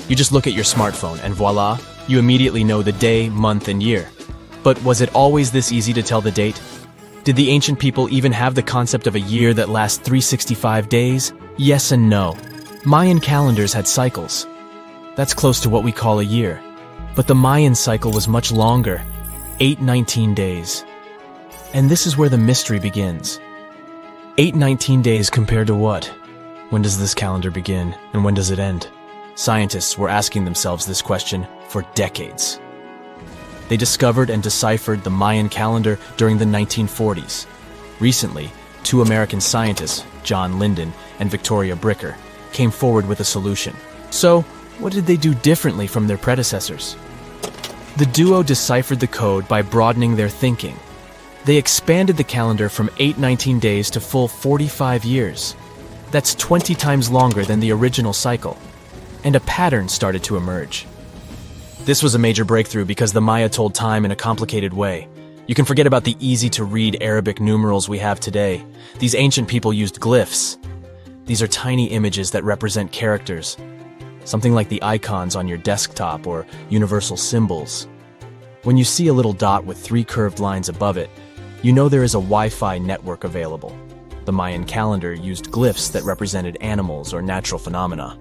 C: You just look at your smartphone and voila, you immediately know the day, month, and year. But was it always this easy to tell the date? Did the ancient people even have the concept of a year that lasts 365 days? Yes and no. Mayan calendars had cycles. That's close to what we call a year. But the Mayan cycle was much longer, 819 days. And this is where the mystery begins. 819 days compared to what? When does this calendar begin, and when does it end? Scientists were asking themselves this question for decades. They discovered and deciphered the Mayan calendar during the 1940s. Recently, two American scientists, John Linden and Victoria Bricker, came forward with a solution. So, what did they do differently from their predecessors? The duo deciphered the code by broadening their thinking. They expanded the calendar from 819 days to full 45 years. That's 20 times longer than the original cycle. And a pattern started to emerge. This was a major breakthrough because the Maya told time in a complicated way. You can forget about the easy-to-read Arabic numerals we have today. These ancient people used glyphs. These are tiny images that represent characters, something like the icons on your desktop or universal symbols. When you see a little dot with 3 curved lines above it, you know there is a Wi-Fi network available. The Mayan calendar used glyphs that represented animals or natural phenomena.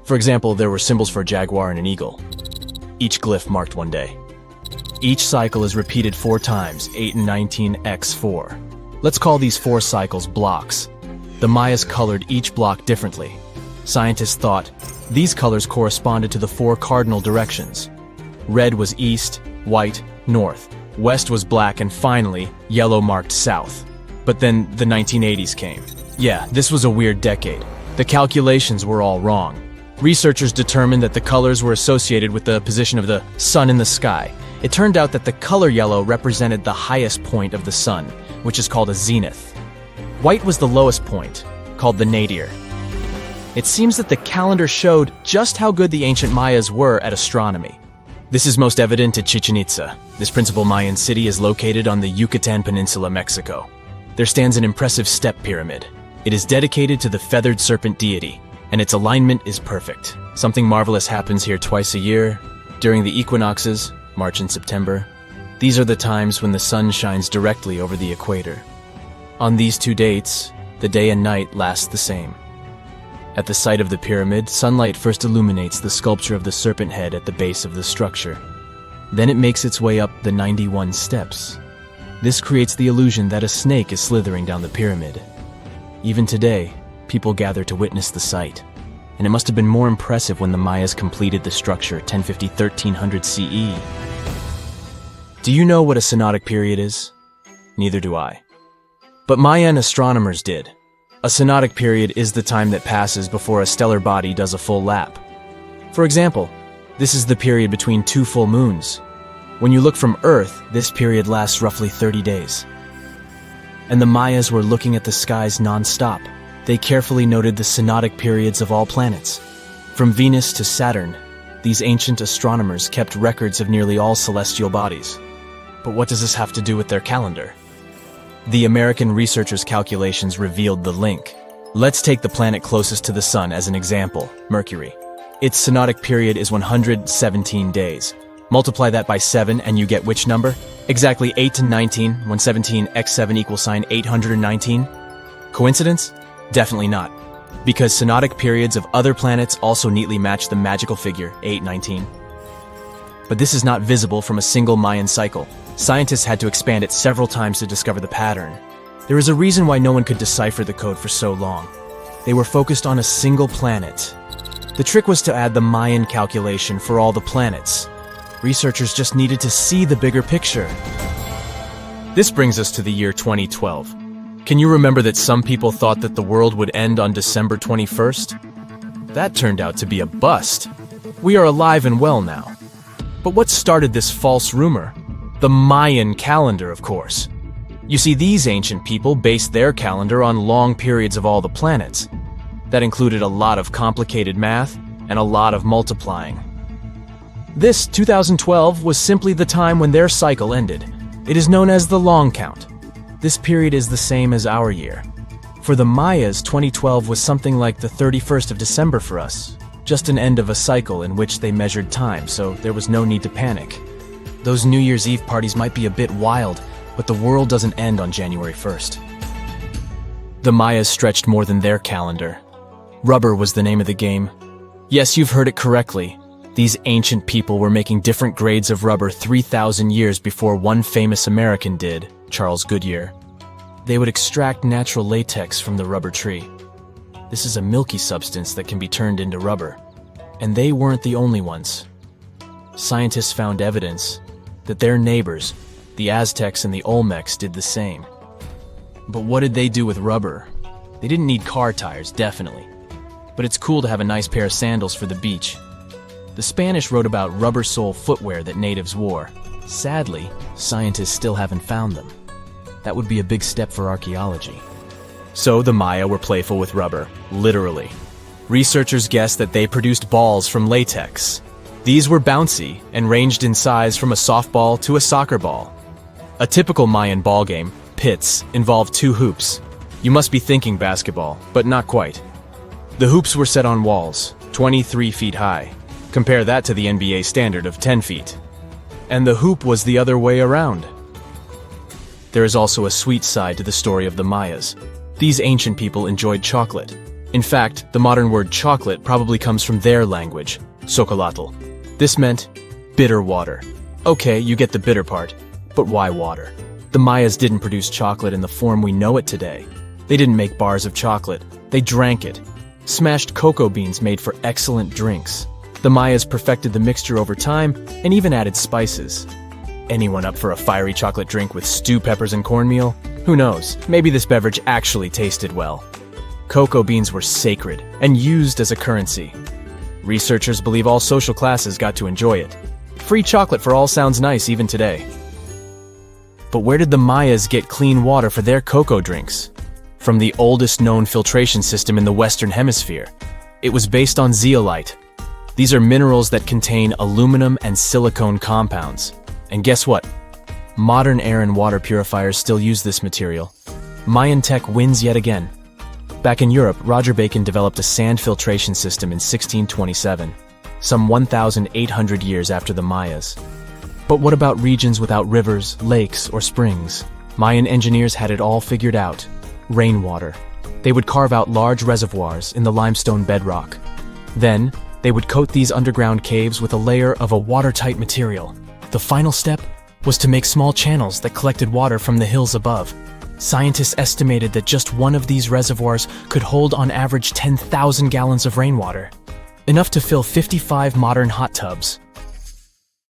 C: For example, there were symbols for a jaguar and an eagle. Each glyph marked one day. Each cycle is repeated 4 times, 8 and 19 x 4. Let's call these 4 cycles blocks. The Mayas colored each block differently. Scientists thought these colors corresponded to the 4 cardinal directions. Red was east, white, north. West was black, and finally, yellow marked south. But then the 1980s came. Yeah, this was a weird decade. The calculations were all wrong. Researchers determined that the colors were associated with the position of the sun in the sky. It turned out that the color yellow represented the highest point of the sun, which is called a zenith. White was the lowest point, called the nadir. It seems that the calendar showed just how good the ancient Mayas were at astronomy. This is most evident at Chichen Itza. This principal Mayan city is located on the Yucatan Peninsula, Mexico. There stands an impressive step pyramid. It is dedicated to the feathered serpent deity, and its alignment is perfect. Something marvelous happens here twice a year, during the equinoxes, March and September. These are the times when the sun shines directly over the equator. On these 2 dates, the day and night last the same. At the site of the pyramid, sunlight first illuminates the sculpture of the serpent head at the base of the structure. Then it makes its way up the 91 steps. This creates the illusion that a snake is slithering down the pyramid. Even today, people gather to witness the sight, and it must have been more impressive when the Mayas completed the structure 1050-1300 CE. Do you know what a synodic period is? Neither do I. But Mayan astronomers did. A synodic period is the time that passes before a stellar body does a full lap. For example, this is the period between 2 full moons. When you look from Earth, this period lasts roughly 30 days. And the Mayas were looking at the skies non-stop. They carefully noted the synodic periods of all planets. From Venus to Saturn, these ancient astronomers kept records of nearly all celestial bodies. But what does this have to do with their calendar? The American researchers' calculations revealed the link. Let's take the planet closest to the Sun as an example, Mercury. Its synodic period is 117 days. Multiply that by 7 and you get which number? Exactly 8 to 19, when 17 x 7 equals 819. Coincidence? Definitely not. Because synodic periods of other planets also neatly match the magical figure 819. But this is not visible from a single Mayan cycle. Scientists had to expand it several times to discover the pattern. There is a reason why no one could decipher the code for so long. They were focused on a single planet. The trick was to add the Mayan calculation for all the planets. Researchers just needed to see the bigger picture. This brings us to the year 2012. Can you remember that some people thought that the world would end on December 21st? That turned out to be a bust. We are alive and well now. But what started this false rumor? The Mayan calendar, of course. You see, these ancient people based their calendar on long periods of all the planets. That included a lot of complicated math and a lot of multiplying. This 2012 was simply the time when their cycle ended. It is known as the long count. This period is the same as our year. For the Mayas, 2012 was something like the 31st of December for us, just an end of a cycle in which they measured time, so there was no need to panic. Those New Year's Eve parties might be a bit wild, but the world doesn't end on January 1st. The Mayas stretched more than their calendar. Rubber was the name of the game. Yes, you've heard it correctly. These ancient people were making different grades of rubber 3,000 years before one famous American did, Charles Goodyear. They would extract natural latex from the rubber tree. This is a milky substance that can be turned into rubber. And they weren't the only ones. Scientists found evidence that their neighbors, the Aztecs and the Olmecs, did the same. But what did they do with rubber? They didn't need car tires, definitely. But it's cool to have a nice pair of sandals for the beach. The Spanish wrote about rubber sole footwear that natives wore. Sadly, scientists still haven't found them. That would be a big step for archaeology. So the Maya were playful with rubber, literally. Researchers guessed that they produced balls from latex. These were bouncy and ranged in size from a softball to a soccer ball. A typical Mayan ball game, pits, involved 2 hoops. You must be thinking basketball, but not quite. The hoops were set on walls, 23 feet high. Compare that to the NBA standard of 10 feet. And the hoop was the other way around. There is also a sweet side to the story of the Mayas. These ancient people enjoyed chocolate. In fact, the modern word chocolate probably comes from their language, xocolotl. This meant bitter water. Okay, you get the bitter part, but why water? The Mayas didn't produce chocolate in the form we know it today. They didn't make bars of chocolate. They drank it. Smashed cocoa beans made for excellent drinks. The Mayas perfected the mixture over time and even added spices. Anyone up for a fiery chocolate drink with stew peppers and cornmeal? Who knows, maybe this beverage actually tasted well. Cocoa beans were sacred and used as a currency. Researchers believe all social classes got to enjoy it. Free chocolate for all sounds nice even today. But where did the Mayas get clean water for their cocoa drinks? From the oldest known filtration system in the Western Hemisphere. It was based on zeolite. These are minerals that contain aluminum and silicone compounds. And guess what? Modern air and water purifiers still use this material. Mayan tech wins yet again. Back in Europe, Roger Bacon developed a sand filtration system in 1627, some 1,800 years after the Mayas. But what about regions without rivers, lakes, or springs? Mayan engineers had it all figured out. Rainwater. They would carve out large reservoirs in the limestone bedrock. Then, they would coat these underground caves with a layer of a watertight material. The final step was to make small channels that collected water from the hills above. Scientists estimated that just one of these reservoirs could hold on average 10,000 gallons of rainwater, enough to fill 55 modern hot tubs.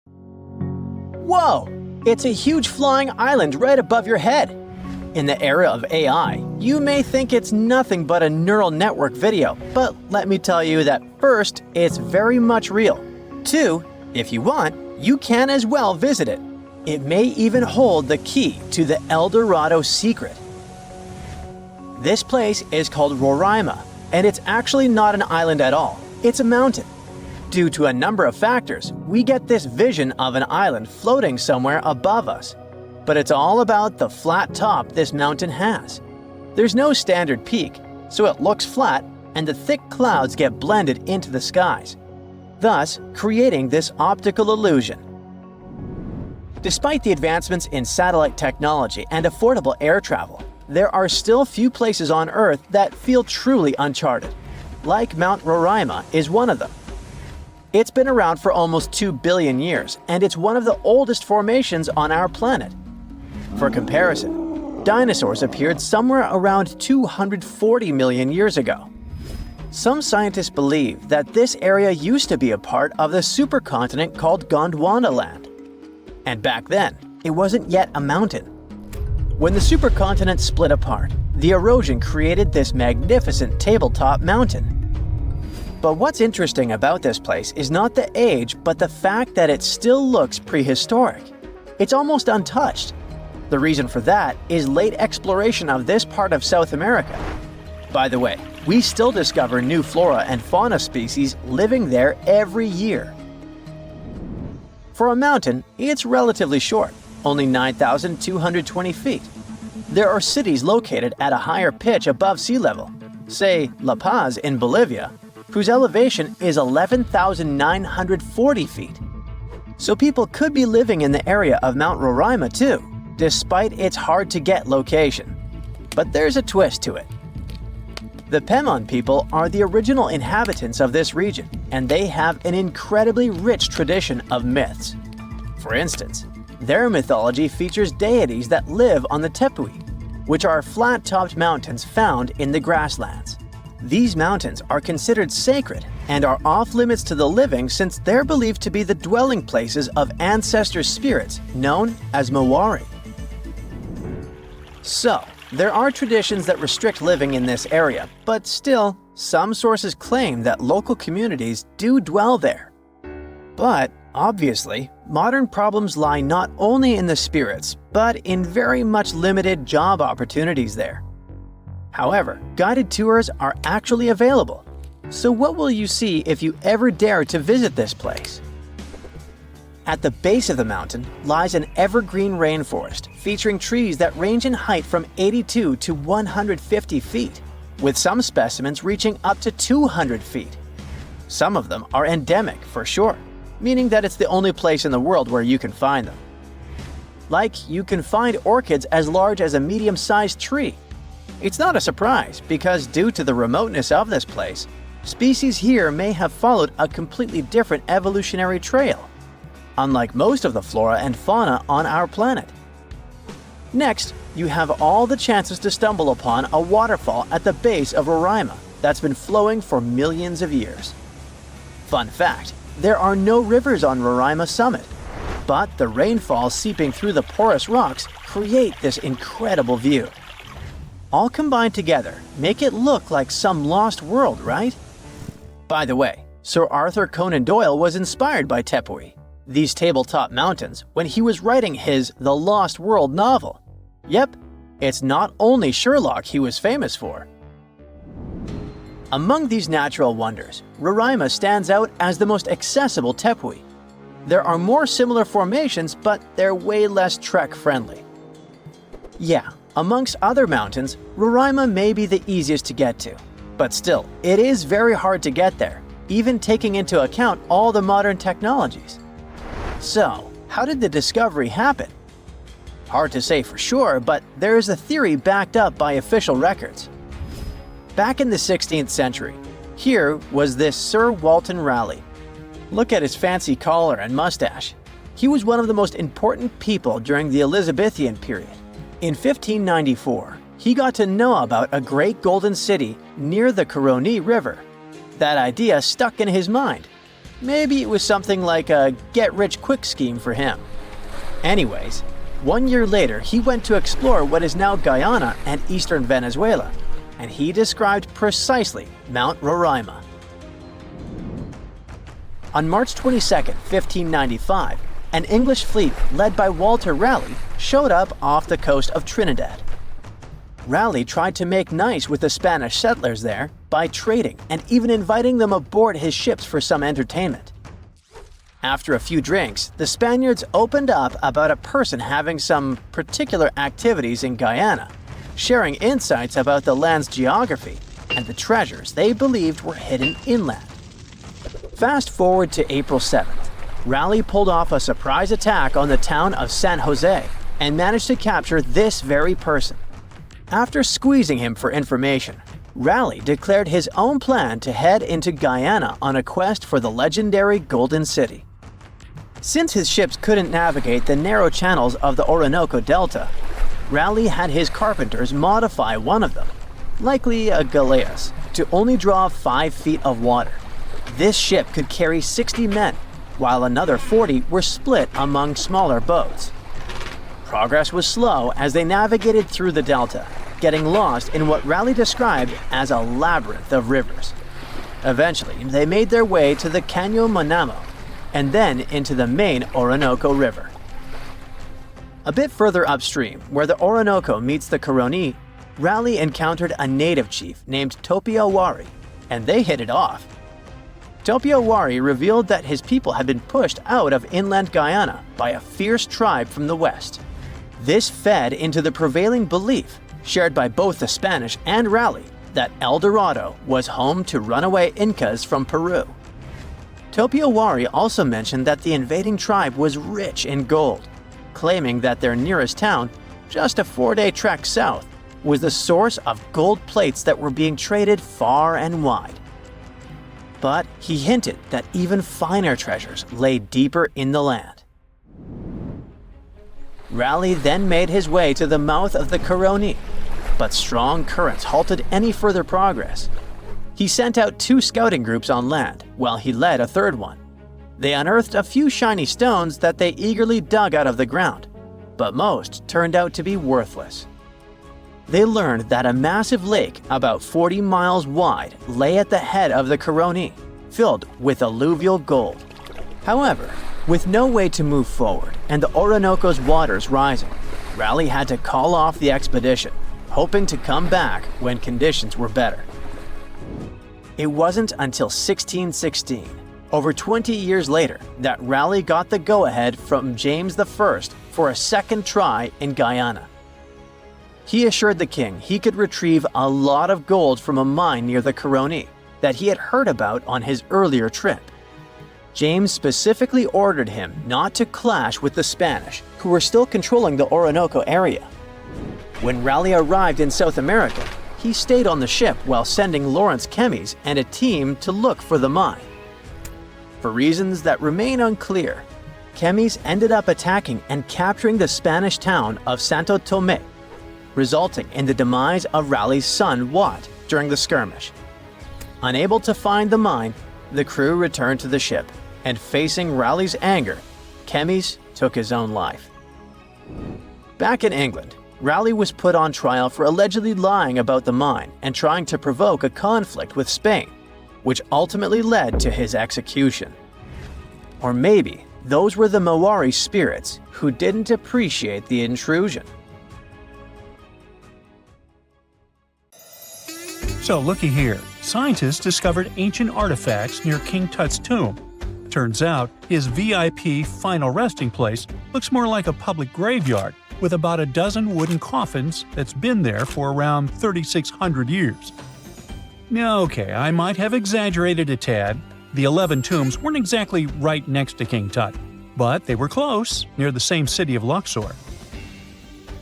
B: Whoa! It's a huge flying island right above your head. In the era of AI, you may think it's nothing but a neural network video, but let me tell you that first, it's very much real. 2, if you want, you can as well visit it. It may even hold the key to the El Dorado secret. This place is called Roraima, and it's actually not an island at all. It's a mountain. Due to a number of factors, we get this vision of an island floating somewhere above us. But it's all about the flat top this mountain has. There's no standard peak, so it looks flat and the thick clouds get blended into the skies, thus creating this optical illusion. Despite the advancements in satellite technology and affordable air travel, there are still few places on Earth that feel truly uncharted. Like Mount Roraima is one of them. It's been around for almost 2 billion years, and it's one of the oldest formations on our planet. For comparison, dinosaurs appeared somewhere around 240 million years ago. Some scientists believe that this area used to be a part of the supercontinent called Gondwanaland. And back then, it wasn't yet a mountain. When the supercontinent split apart, the erosion created this magnificent tabletop mountain. But what's interesting about this place is not the age, but the fact that it still looks prehistoric. It's almost untouched. The reason for that is late exploration of this part of South America. By the way, we still discover new flora and fauna species living there every year. For a mountain, it's relatively short, only 9,220 feet. There are cities located at a higher pitch above sea level, say La Paz in Bolivia, whose elevation is 11,940 feet. So people could be living in the area of Mount Roraima too, despite its hard-to-get location. But there's a twist to it. The Pemon people are the original inhabitants of this region, and they have an incredibly rich tradition of myths. For instance, their mythology features deities that live on the tepui, which are flat-topped mountains found in the grasslands. These mountains are considered sacred and are off-limits to the living since they're believed to be the dwelling places of ancestor spirits known as Mawari. So, there are traditions that restrict living in this area, but still, some sources claim that local communities do dwell there. But, obviously, modern problems lie not only in the spirits, but in very much limited job opportunities there. However, guided tours are actually available. So what will you see if you ever dare to visit this place? At the base of the mountain lies an evergreen rainforest featuring trees that range in height from 82 to 150 feet, with some specimens reaching up to 200 feet. Some of them are endemic for sure, meaning that it's the only place in the world where you can find them. Like, you can find orchids as large as a medium-sized tree. It's not a surprise because due to the remoteness of this place, species here may have followed a completely different evolutionary trail, unlike most of the flora and fauna on our planet. Next, you have all the chances to stumble upon a waterfall at the base of Roraima that's been flowing for millions of years. Fun fact, there are no rivers on Roraima summit, but the rainfall seeping through the porous rocks create this incredible view. All combined together make it look like some lost world, right? By the way, Sir Arthur Conan Doyle was inspired by Tepui, these tabletop mountains, when he was writing his The Lost World novel. Yep, it's not only Sherlock he was famous for. Among these natural wonders, Roraima stands out as the most accessible tepui. There are more similar formations, but they're way less trek-friendly. Yeah, amongst other mountains, Roraima may be the easiest to get to. But still, it is very hard to get there, even taking into account all the modern technologies. So, how did the discovery happen? Hard to say for sure, but there is a theory backed up by official records. Back in the 16th century, here was this Sir Walter Raleigh. Look at his fancy collar and mustache. He was one of the most important people during the Elizabethan period. In 1594, he got to know about a great golden city near the Caroni River. That idea stuck in his mind. Maybe it was something like a get-rich-quick scheme for him. Anyways, 1 year later, he went to explore what is now Guyana and eastern Venezuela, and he described precisely Mount Roraima. On March 22, 1595, an English fleet led by Walter Raleigh showed up off the coast of Trinidad. Raleigh tried to make nice with the Spanish settlers there by trading and even inviting them aboard his ships for some entertainment. After a few drinks, the Spaniards opened up about a person having some particular activities in Guyana, sharing insights about the land's geography and the treasures they believed were hidden inland. Fast forward to April 7th, Raleigh pulled off a surprise attack on the town of San Jose and managed to capture this very person. After squeezing him for information, Raleigh declared his own plan to head into Guyana on a quest for the legendary Golden City. Since his ships couldn't navigate the narrow channels of the Orinoco Delta, Raleigh had his carpenters modify one of them, likely a galleass, to only draw 5 feet of water. This ship could carry 60 men, while another 40 were split among smaller boats. Progress was slow as they navigated through the delta, getting lost in what Raleigh described as a labyrinth of rivers. Eventually, they made their way to the Caño Manamo, and then into the main Orinoco River. A bit further upstream, where the Orinoco meets the Caroni, Raleigh encountered a native chief named Topiawari, and they hit it off. Topiawari revealed that his people had been pushed out of inland Guyana by a fierce tribe from the west. This fed into the prevailing belief, shared by both the Spanish and Raleigh, that El Dorado was home to runaway Incas from Peru. Topiawari also mentioned that the invading tribe was rich in gold, claiming that their nearest town, just a 4-day trek south, was the source of gold plates that were being traded far and wide. But he hinted that even finer treasures lay deeper in the land. Raleigh then made his way to the mouth of the Caroni, but strong currents halted any further progress. He sent out 2 scouting groups on land, while he led a third one. They unearthed a few shiny stones that they eagerly dug out of the ground, but most turned out to be worthless. They learned that a massive lake about 40 miles wide lay at the head of the Caroni, filled with alluvial gold. However, with no way to move forward and the Orinoco's waters rising, Raleigh had to call off the expedition, hoping to come back when conditions were better. It wasn't until 1616, over 20 years later, that Raleigh got the go-ahead from James I for a second try in Guyana. He assured the king he could retrieve a lot of gold from a mine near the Caroni that he had heard about on his earlier trip. James specifically ordered him not to clash with the Spanish, who were still controlling the Orinoco area. When Raleigh arrived in South America, he stayed on the ship while sending Lawrence Kemmys and a team to look for the mine. For reasons that remain unclear, Kemmys ended up attacking and capturing the Spanish town of Santo Tomé, resulting in the demise of Raleigh's son Wat during the skirmish. Unable to find the mine, the crew returned to the ship, and facing Raleigh's anger, Kemmys took his own life. Back in England, Raleigh was put on trial for allegedly lying about the mine and trying to provoke a conflict with Spain, which ultimately led to his execution. Or maybe those were the Maori spirits who didn't appreciate the intrusion.
A: So looky here, scientists discovered ancient artifacts near King Tut's tomb. Turns out, his VIP final resting place looks more like a public graveyard with about a dozen wooden coffins that's been there for around 3,600 years. Okay, I might have exaggerated a tad. The 11 tombs weren't exactly right next to King Tut, but they were close, near the same city of Luxor.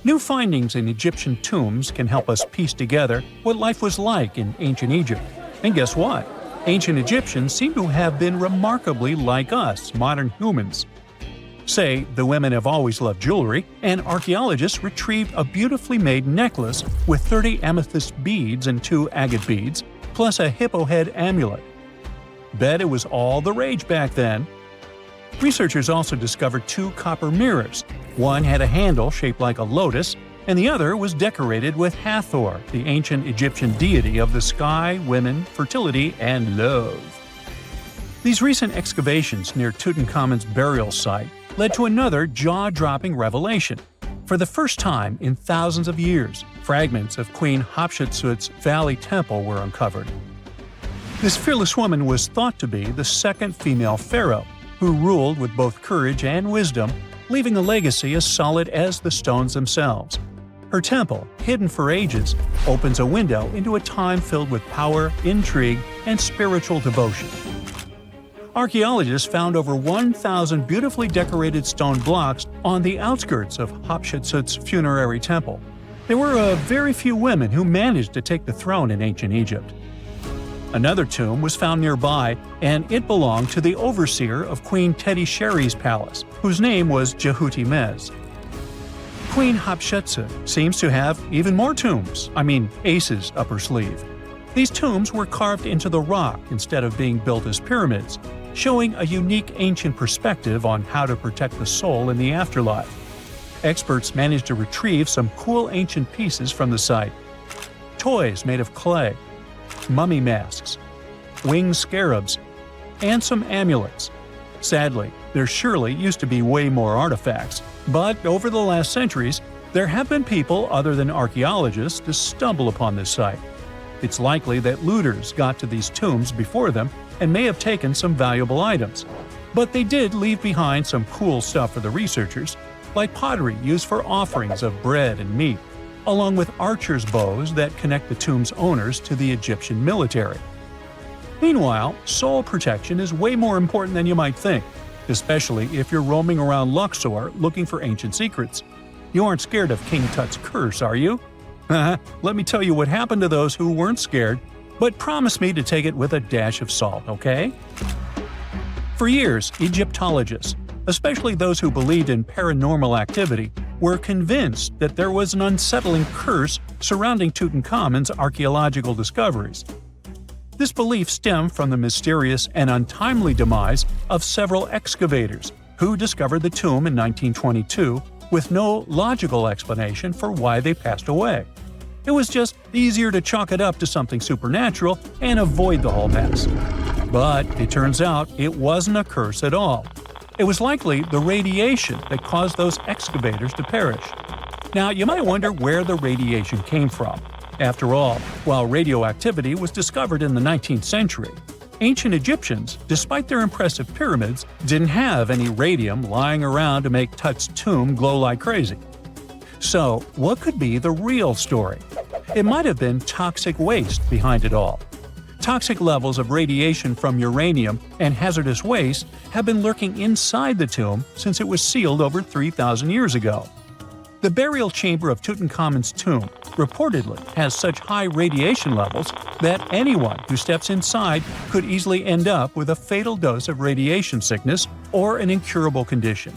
A: New findings in Egyptian tombs can help us piece together what life was like in ancient Egypt. And guess what? Ancient Egyptians seem to have been remarkably like us, modern humans. Say, the women have always loved jewelry, and archaeologists retrieved a beautifully made necklace with 30 amethyst beads and 2 agate beads, plus a hippo head amulet. Bet it was all the rage back then. Researchers also discovered 2 copper mirrors. One had a handle shaped like a lotus, and the other was decorated with Hathor, the ancient Egyptian deity of the sky, women, fertility, and love. These recent excavations near Tutankhamun's burial site led to another jaw-dropping revelation. For the first time in thousands of years, fragments of Queen Hatshepsut's Valley Temple were uncovered. This fearless woman was thought to be the second female pharaoh, who ruled with both courage and wisdom, leaving a legacy as solid as the stones themselves. Her temple, hidden for ages, opens a window into a time filled with power, intrigue, and spiritual devotion. Archaeologists found over 1,000 beautifully decorated stone blocks on the outskirts of Hatshepsut's funerary temple. There were very few women who managed to take the throne in ancient Egypt. Another tomb was found nearby, and it belonged to the overseer of Queen Teti Sheri's palace, whose name was Jehuti Mez. Queen Hatshepsut seems to have even more tombs, aces up her sleeve. These tombs were carved into the rock instead of being built as pyramids, showing a unique ancient perspective on how to protect the soul in the afterlife. Experts managed to retrieve some cool ancient pieces from the site. Toys made of clay, mummy masks, winged scarabs, and some amulets. Sadly, there surely used to be way more artifacts, but over the last centuries, there have been people other than archaeologists to stumble upon this site. It's likely that looters got to these tombs before them and may have taken some valuable items. But they did leave behind some cool stuff for the researchers, like pottery used for offerings of bread and meat, along with archers' bows that connect the tomb's owners to the Egyptian military. Meanwhile, soul protection is way more important than you might think, especially if you're roaming around Luxor looking for ancient secrets. You aren't scared of King Tut's curse, are you? Let me tell you what happened to those who weren't scared, but promise me to take it with a dash of salt, okay? For years, Egyptologists, especially those who believed in paranormal activity, were convinced that there was an unsettling curse surrounding Tutankhamun's archaeological discoveries. This belief stemmed from the mysterious and untimely demise of several excavators who discovered the tomb in 1922 with no logical explanation for why they passed away. It was just easier to chalk it up to something supernatural and avoid the whole mess. But it turns out it wasn't a curse at all. It was likely the radiation that caused those excavators to perish. Now, you might wonder where the radiation came from. After all, while radioactivity was discovered in the 19th century, ancient Egyptians, despite their impressive pyramids, didn't have any radium lying around to make Tut's tomb glow like crazy. So, what could be the real story? It might have been toxic waste behind it all. Toxic levels of radiation from uranium and hazardous waste have been lurking inside the tomb since it was sealed over 3,000 years ago. The burial chamber of Tutankhamun's tomb reportedly has such high radiation levels that anyone who steps inside could easily end up with a fatal dose of radiation sickness or an incurable condition.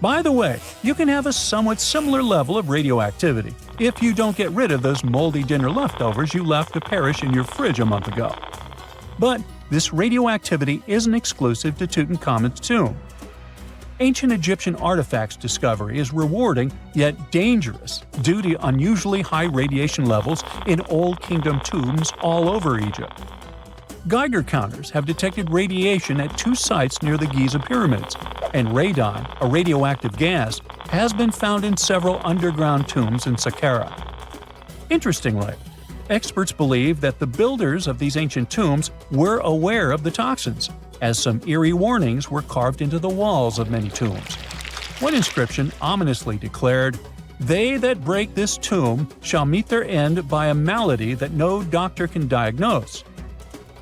A: By the way, you can have a somewhat similar level of radioactivity if you don't get rid of those moldy dinner leftovers you left to perish in your fridge a month ago. But this radioactivity isn't exclusive to Tutankhamun's tomb. Ancient Egyptian artifacts discovery is rewarding yet dangerous due to unusually high radiation levels in Old Kingdom tombs all over Egypt. Geiger counters have detected radiation at 2 sites near the Giza pyramids, and radon, a radioactive gas, has been found in several underground tombs in Saqqara. Interestingly, experts believe that the builders of these ancient tombs were aware of the toxins, as some eerie warnings were carved into the walls of many tombs. One inscription ominously declared, "They that break this tomb shall meet their end by a malady that no doctor can diagnose."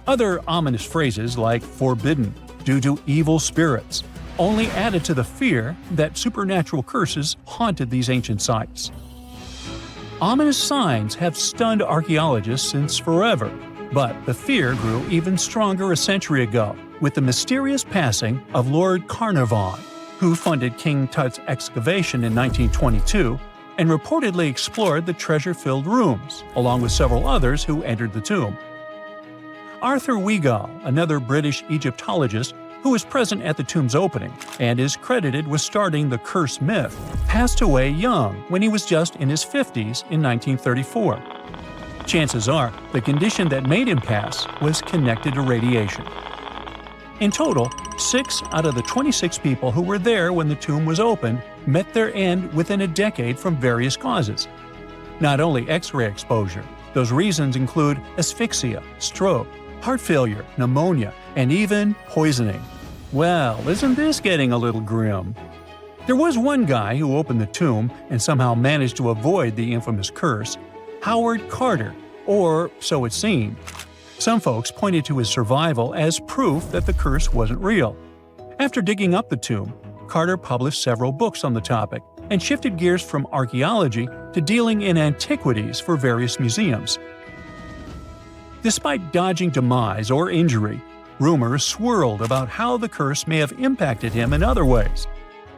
A: Other ominous phrases like "forbidden," "due to evil spirits," only added to the fear that supernatural curses haunted these ancient sites. Ominous signs have stunned archaeologists since forever, but the fear grew even stronger a century ago with the mysterious passing of Lord Carnarvon, who funded King Tut's excavation in 1922 and reportedly explored the treasure-filled rooms, along with several others who entered the tomb. Arthur Weigall, another British Egyptologist who was present at the tomb's opening and is credited with starting the curse myth, passed away young when he was just in his 50s in 1934. Chances are the condition that made him pass was connected to radiation. In total, 6 out of the 26 people who were there when the tomb was opened met their end within a decade from various causes. Not only X-ray exposure, those reasons include asphyxia, stroke, heart failure, pneumonia, and even poisoning. Well, isn't this getting a little grim? There was one guy who opened the tomb and somehow managed to avoid the infamous curse, Howard Carter, or so it seemed. Some folks pointed to his survival as proof that the curse wasn't real. After digging up the tomb, Carter published several books on the topic and shifted gears from archaeology to dealing in antiquities for various museums. Despite dodging demise or injury, rumors swirled about how the curse may have impacted him in other ways.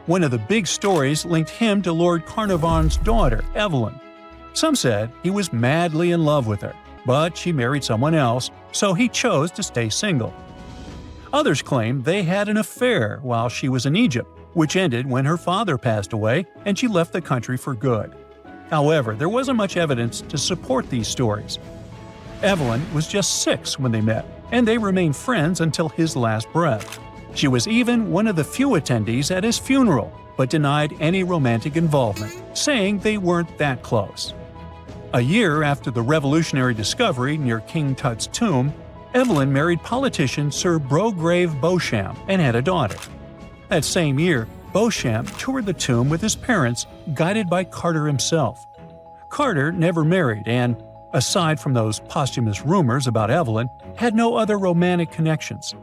A: One of the big stories linked him to Lord Carnarvon's daughter, Evelyn. Some said he was madly in love with her, but she married someone else, so he chose to stay single. Others claim they had an affair while she was in Egypt, which ended when her father passed away and she left the country for good. However, there wasn't much evidence to support these stories. Evelyn was just 6 when they met, and they remained friends until his last breath. She was even one of the few attendees at his funeral, but denied any romantic involvement, saying they weren't that close. A year after the revolutionary discovery near King Tut's tomb, Evelyn married politician Sir Brograve Beauchamp and had a daughter. That same year, Beauchamp toured the tomb with his parents, guided by Carter himself. Carter never married and, aside from those posthumous rumors about Evelyn, had no other romantic connections.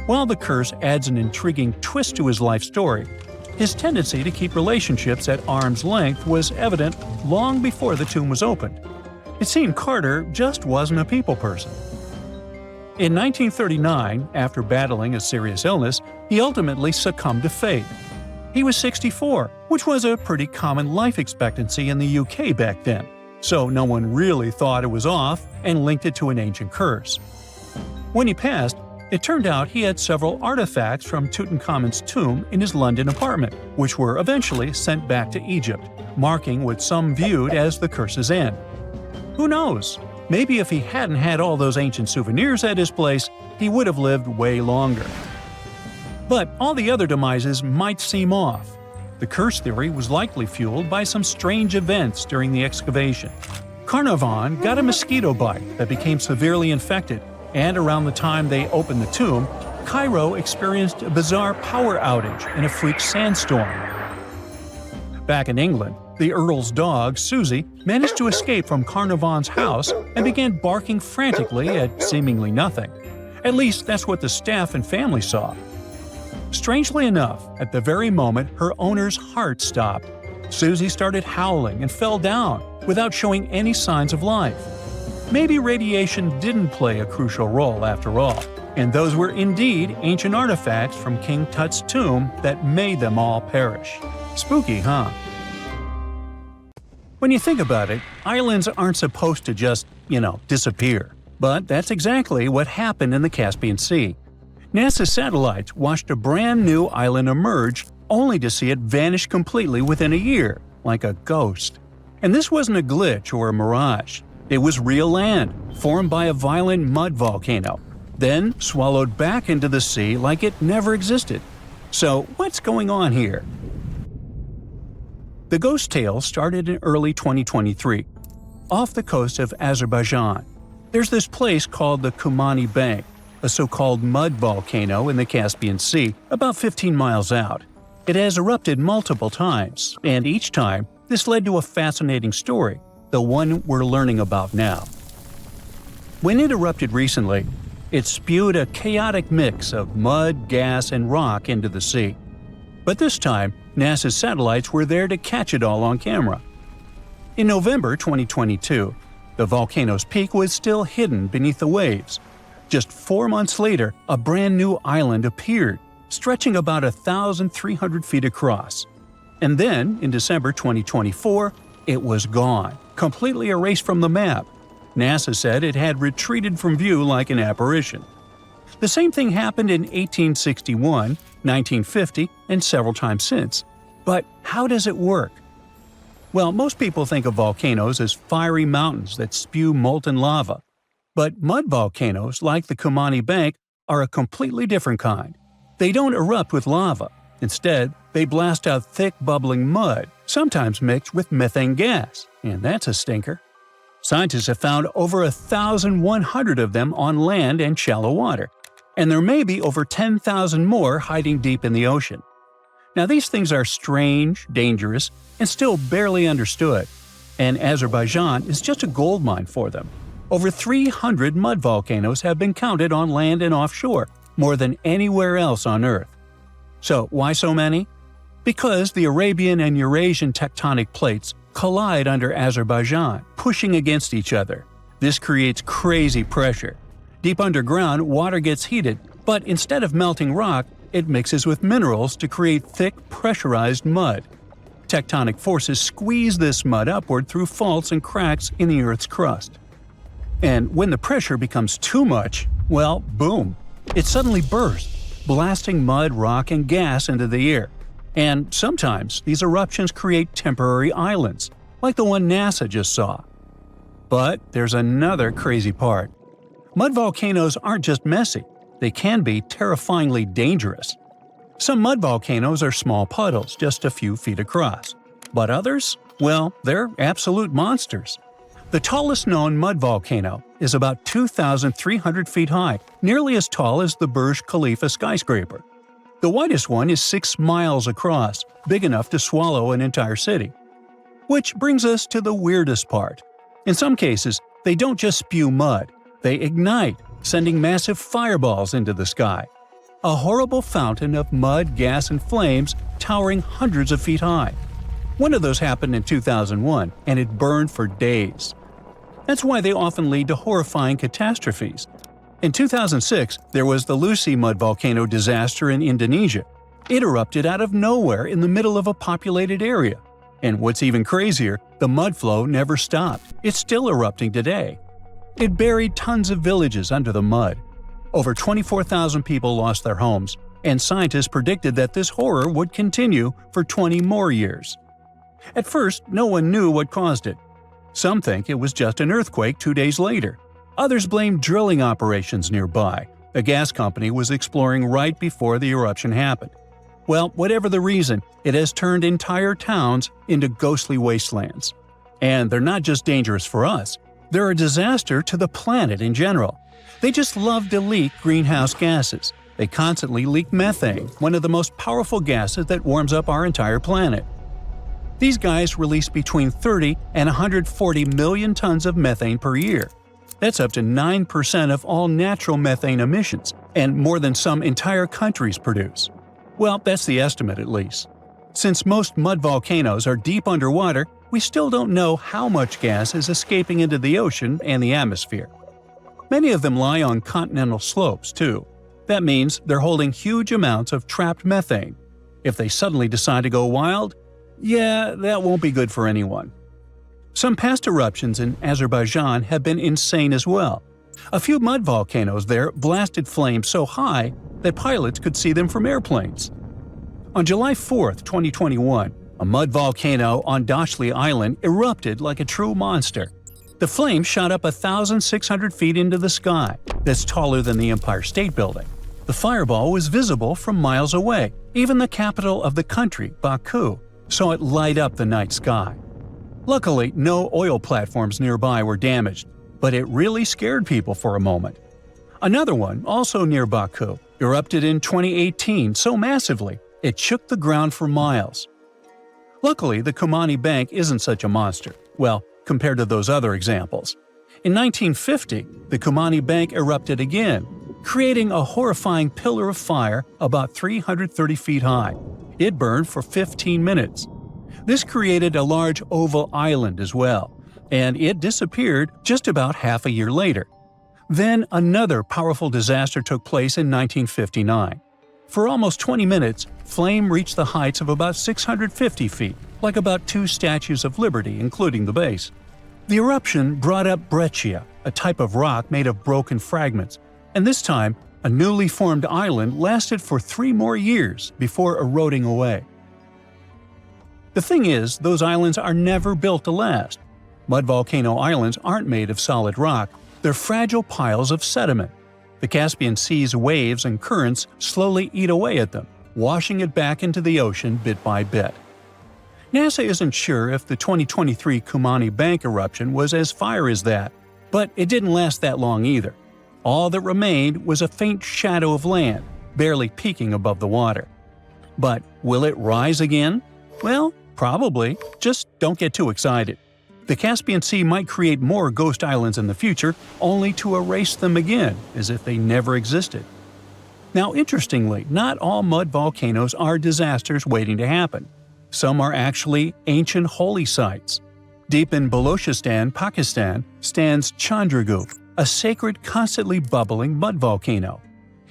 A: While the curse adds an intriguing twist to his life story, his tendency to keep relationships at arm's length was evident long before the tomb was opened. It seemed Carter just wasn't a people person. In 1939, after battling a serious illness, he ultimately succumbed to fate. He was 64, which was a pretty common life expectancy in the UK back then, so no one really thought it was off and linked it to an ancient curse. When he passed, it turned out he had several artifacts from Tutankhamun's tomb in his London apartment, which were eventually sent back to Egypt, marking what some viewed as the curse's end. Who knows? Maybe if he hadn't had all those ancient souvenirs at his place, he would have lived way longer. But all the other demises might seem off. The curse theory was likely fueled by some strange events during the excavation. Carnarvon got a mosquito bite that became severely infected, and around the time they opened the tomb, Cairo experienced a bizarre power outage and a freak sandstorm. Back in England, the Earl's dog, Susie, managed to escape from Carnarvon's house and began barking frantically at seemingly nothing. At least that's what the staff and family saw. Strangely enough, at the very moment her owner's heart stopped, Susie started howling and fell down without showing any signs of life. Maybe radiation didn't play a crucial role after all, and those were indeed ancient artifacts from King Tut's tomb that made them all perish. Spooky, huh? When you think about it, islands aren't supposed to just, disappear. But that's exactly what happened in the Caspian Sea. NASA satellites watched a brand new island emerge, only to see it vanish completely within a year, like a ghost. And this wasn't a glitch or a mirage. It was real land, formed by a violent mud volcano, then swallowed back into the sea like it never existed. So what's going on here? The ghost tale started in early 2023, off the coast of Azerbaijan. There's this place called the Kumani Bank, a so-called mud volcano in the Caspian Sea, about 15 miles out. It has erupted multiple times, and each time, this led to a fascinating story, the one we're learning about now. When it erupted recently, it spewed a chaotic mix of mud, gas, and rock into the sea. But this time, NASA's satellites were there to catch it all on camera. In November 2022, the volcano's peak was still hidden beneath the waves. Just 4 months later, a brand new island appeared, stretching about 1,300 feet across. And then, in December 2024, it was gone, completely erased from the map. NASA said it had retreated from view like an apparition. The same thing happened in 1861, 1950, and several times since. But how does it work? Well, most people think of volcanoes as fiery mountains that spew molten lava. But mud volcanoes, like the Kumani Bank, are a completely different kind. They don't erupt with lava. Instead, they blast out thick, bubbling mud, sometimes mixed with methane gas, and that's a stinker. Scientists have found over 1,100 of them on land and shallow water, and there may be over 10,000 more hiding deep in the ocean. Now, these things are strange, dangerous, and still barely understood, and Azerbaijan is just a goldmine for them. Over 300 mud volcanoes have been counted on land and offshore, more than anywhere else on Earth. So, why so many? Because the Arabian and Eurasian tectonic plates collide under Azerbaijan, pushing against each other. This creates crazy pressure. Deep underground, water gets heated, but instead of melting rock, it mixes with minerals to create thick, pressurized mud. Tectonic forces squeeze this mud upward through faults and cracks in the Earth's crust. And when the pressure becomes too much, well, boom, it suddenly bursts, blasting mud, rock, and gas into the air. And sometimes these eruptions create temporary islands, like the one NASA just saw. But there's another crazy part. Mud volcanoes aren't just messy, they can be terrifyingly dangerous. Some mud volcanoes are small puddles just a few feet across. But others? Well, they're absolute monsters. The tallest known mud volcano is about 2,300 feet high, nearly as tall as the Burj Khalifa skyscraper. The widest one is 6 miles across, big enough to swallow an entire city. Which brings us to the weirdest part. In some cases, they don't just spew mud, they ignite, sending massive fireballs into the sky. A horrible fountain of mud, gas, and flames towering hundreds of feet high. One of those happened in 2001, and it burned for days. That's why they often lead to horrifying catastrophes. In 2006, there was the Lucy mud volcano disaster in Indonesia. It erupted out of nowhere in the middle of a populated area. And what's even crazier, the mud flow never stopped. It's still erupting today. It buried tons of villages under the mud. Over 24,000 people lost their homes, and scientists predicted that this horror would continue for 20 more years. At first, no one knew what caused it. Some think it was just an earthquake 2 days later. Others blame drilling operations nearby. A gas company was exploring right before the eruption happened. Well, whatever the reason, it has turned entire towns into ghostly wastelands. And they're not just dangerous for us. They're a disaster to the planet in general. They just love to leak greenhouse gases. They constantly leak methane, one of the most powerful gases that warms up our entire planet. These guys release between 30 and 140 million tons of methane per year. That's up to 9% of all natural methane emissions, and more than some entire countries produce. Well, that's the estimate at least. Since most mud volcanoes are deep underwater, we still don't know how much gas is escaping into the ocean and the atmosphere. Many of them lie on continental slopes, too. That means they're holding huge amounts of trapped methane. If they suddenly decide to go wild, yeah, that won't be good for anyone. Some past eruptions in Azerbaijan have been insane as well. A few mud volcanoes there blasted flames so high that pilots could see them from airplanes. On July 4, 2021, a mud volcano on Dashley Island erupted like a true monster. The flames shot up 1,600 feet into the sky. That's taller than the Empire State Building. The fireball was visible from miles away. Even the capital of the country, Baku, saw it light up the night sky. Luckily, no oil platforms nearby were damaged, but it really scared people for a moment. Another one, also near Baku, erupted in 2018 so massively it shook the ground for miles. Luckily, the Kumani Bank isn't such a monster. Well, compared to those other examples. In 1950, the Kumani Bank erupted again, creating a horrifying pillar of fire about 330 feet high. It burned for 15 minutes. This created a large oval island as well, and it disappeared just about half a year later. Then another powerful disaster took place in 1959. For almost 20 minutes, flame reached the heights of about 650 feet, like about 2 statues of Liberty, including the base. The eruption brought up breccia, a type of rock made of broken fragments, and this time, a newly formed island lasted for 3 more years before eroding away. The thing is, those islands are never built to last. Mud volcano islands aren't made of solid rock, they're fragile piles of sediment. The Caspian Sea's waves and currents slowly eat away at them, washing it back into the ocean bit by bit. NASA isn't sure if the 2023 Kumani Bank eruption was as fire as that, but it didn't last that long either. All that remained was a faint shadow of land, barely peeking above the water. But will it rise again? Well, probably. Just don't get too excited. The Caspian Sea might create more ghost islands in the future, only to erase them again, as if they never existed. Now, interestingly, not all mud volcanoes are disasters waiting to happen. Some are actually ancient holy sites. Deep in Balochistan, Pakistan, stands Chandragupta, a sacred, constantly bubbling mud volcano.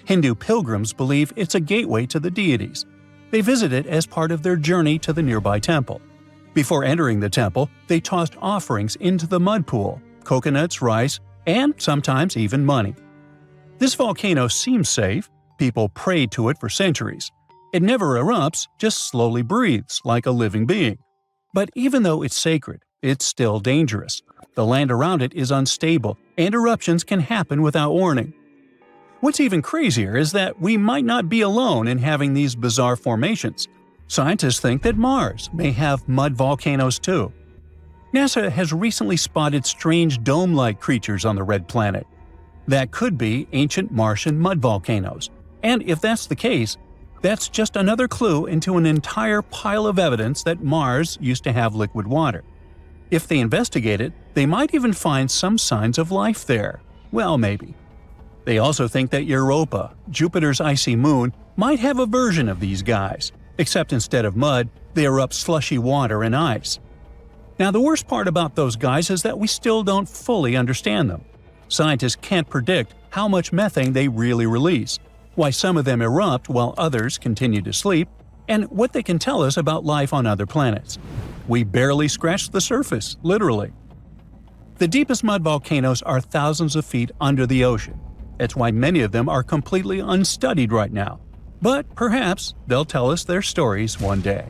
A: Hindu pilgrims believe it's a gateway to the deities. They visit it as part of their journey to the nearby temple. Before entering the temple, they tossed offerings into the mud pool, coconuts, rice, and sometimes even money. This volcano seems safe. People prayed to it for centuries. It never erupts, just slowly breathes like a living being. But even though it's sacred, it's still dangerous. The land around it is unstable, and eruptions can happen without warning. What's even crazier is that we might not be alone in having these bizarre formations. Scientists think that Mars may have mud volcanoes too. NASA has recently spotted strange dome-like creatures on the red planet. That could be ancient Martian mud volcanoes. And if that's the case, that's just another clue into an entire pile of evidence that Mars used to have liquid water. If they investigate it, they might even find some signs of life there. Well, maybe. They also think that Europa, Jupiter's icy moon, might have a version of these guys, except instead of mud, they erupt slushy water and ice. Now, the worst part about those guys is that we still don't fully understand them. Scientists can't predict how much methane they really release, why some of them erupt while others continue to sleep, and what they can tell us about life on other planets. We barely scratched the surface, literally. The deepest mud volcanoes are thousands of feet under the ocean. That's why many of them are completely unstudied right now. But perhaps they'll tell us their stories one day.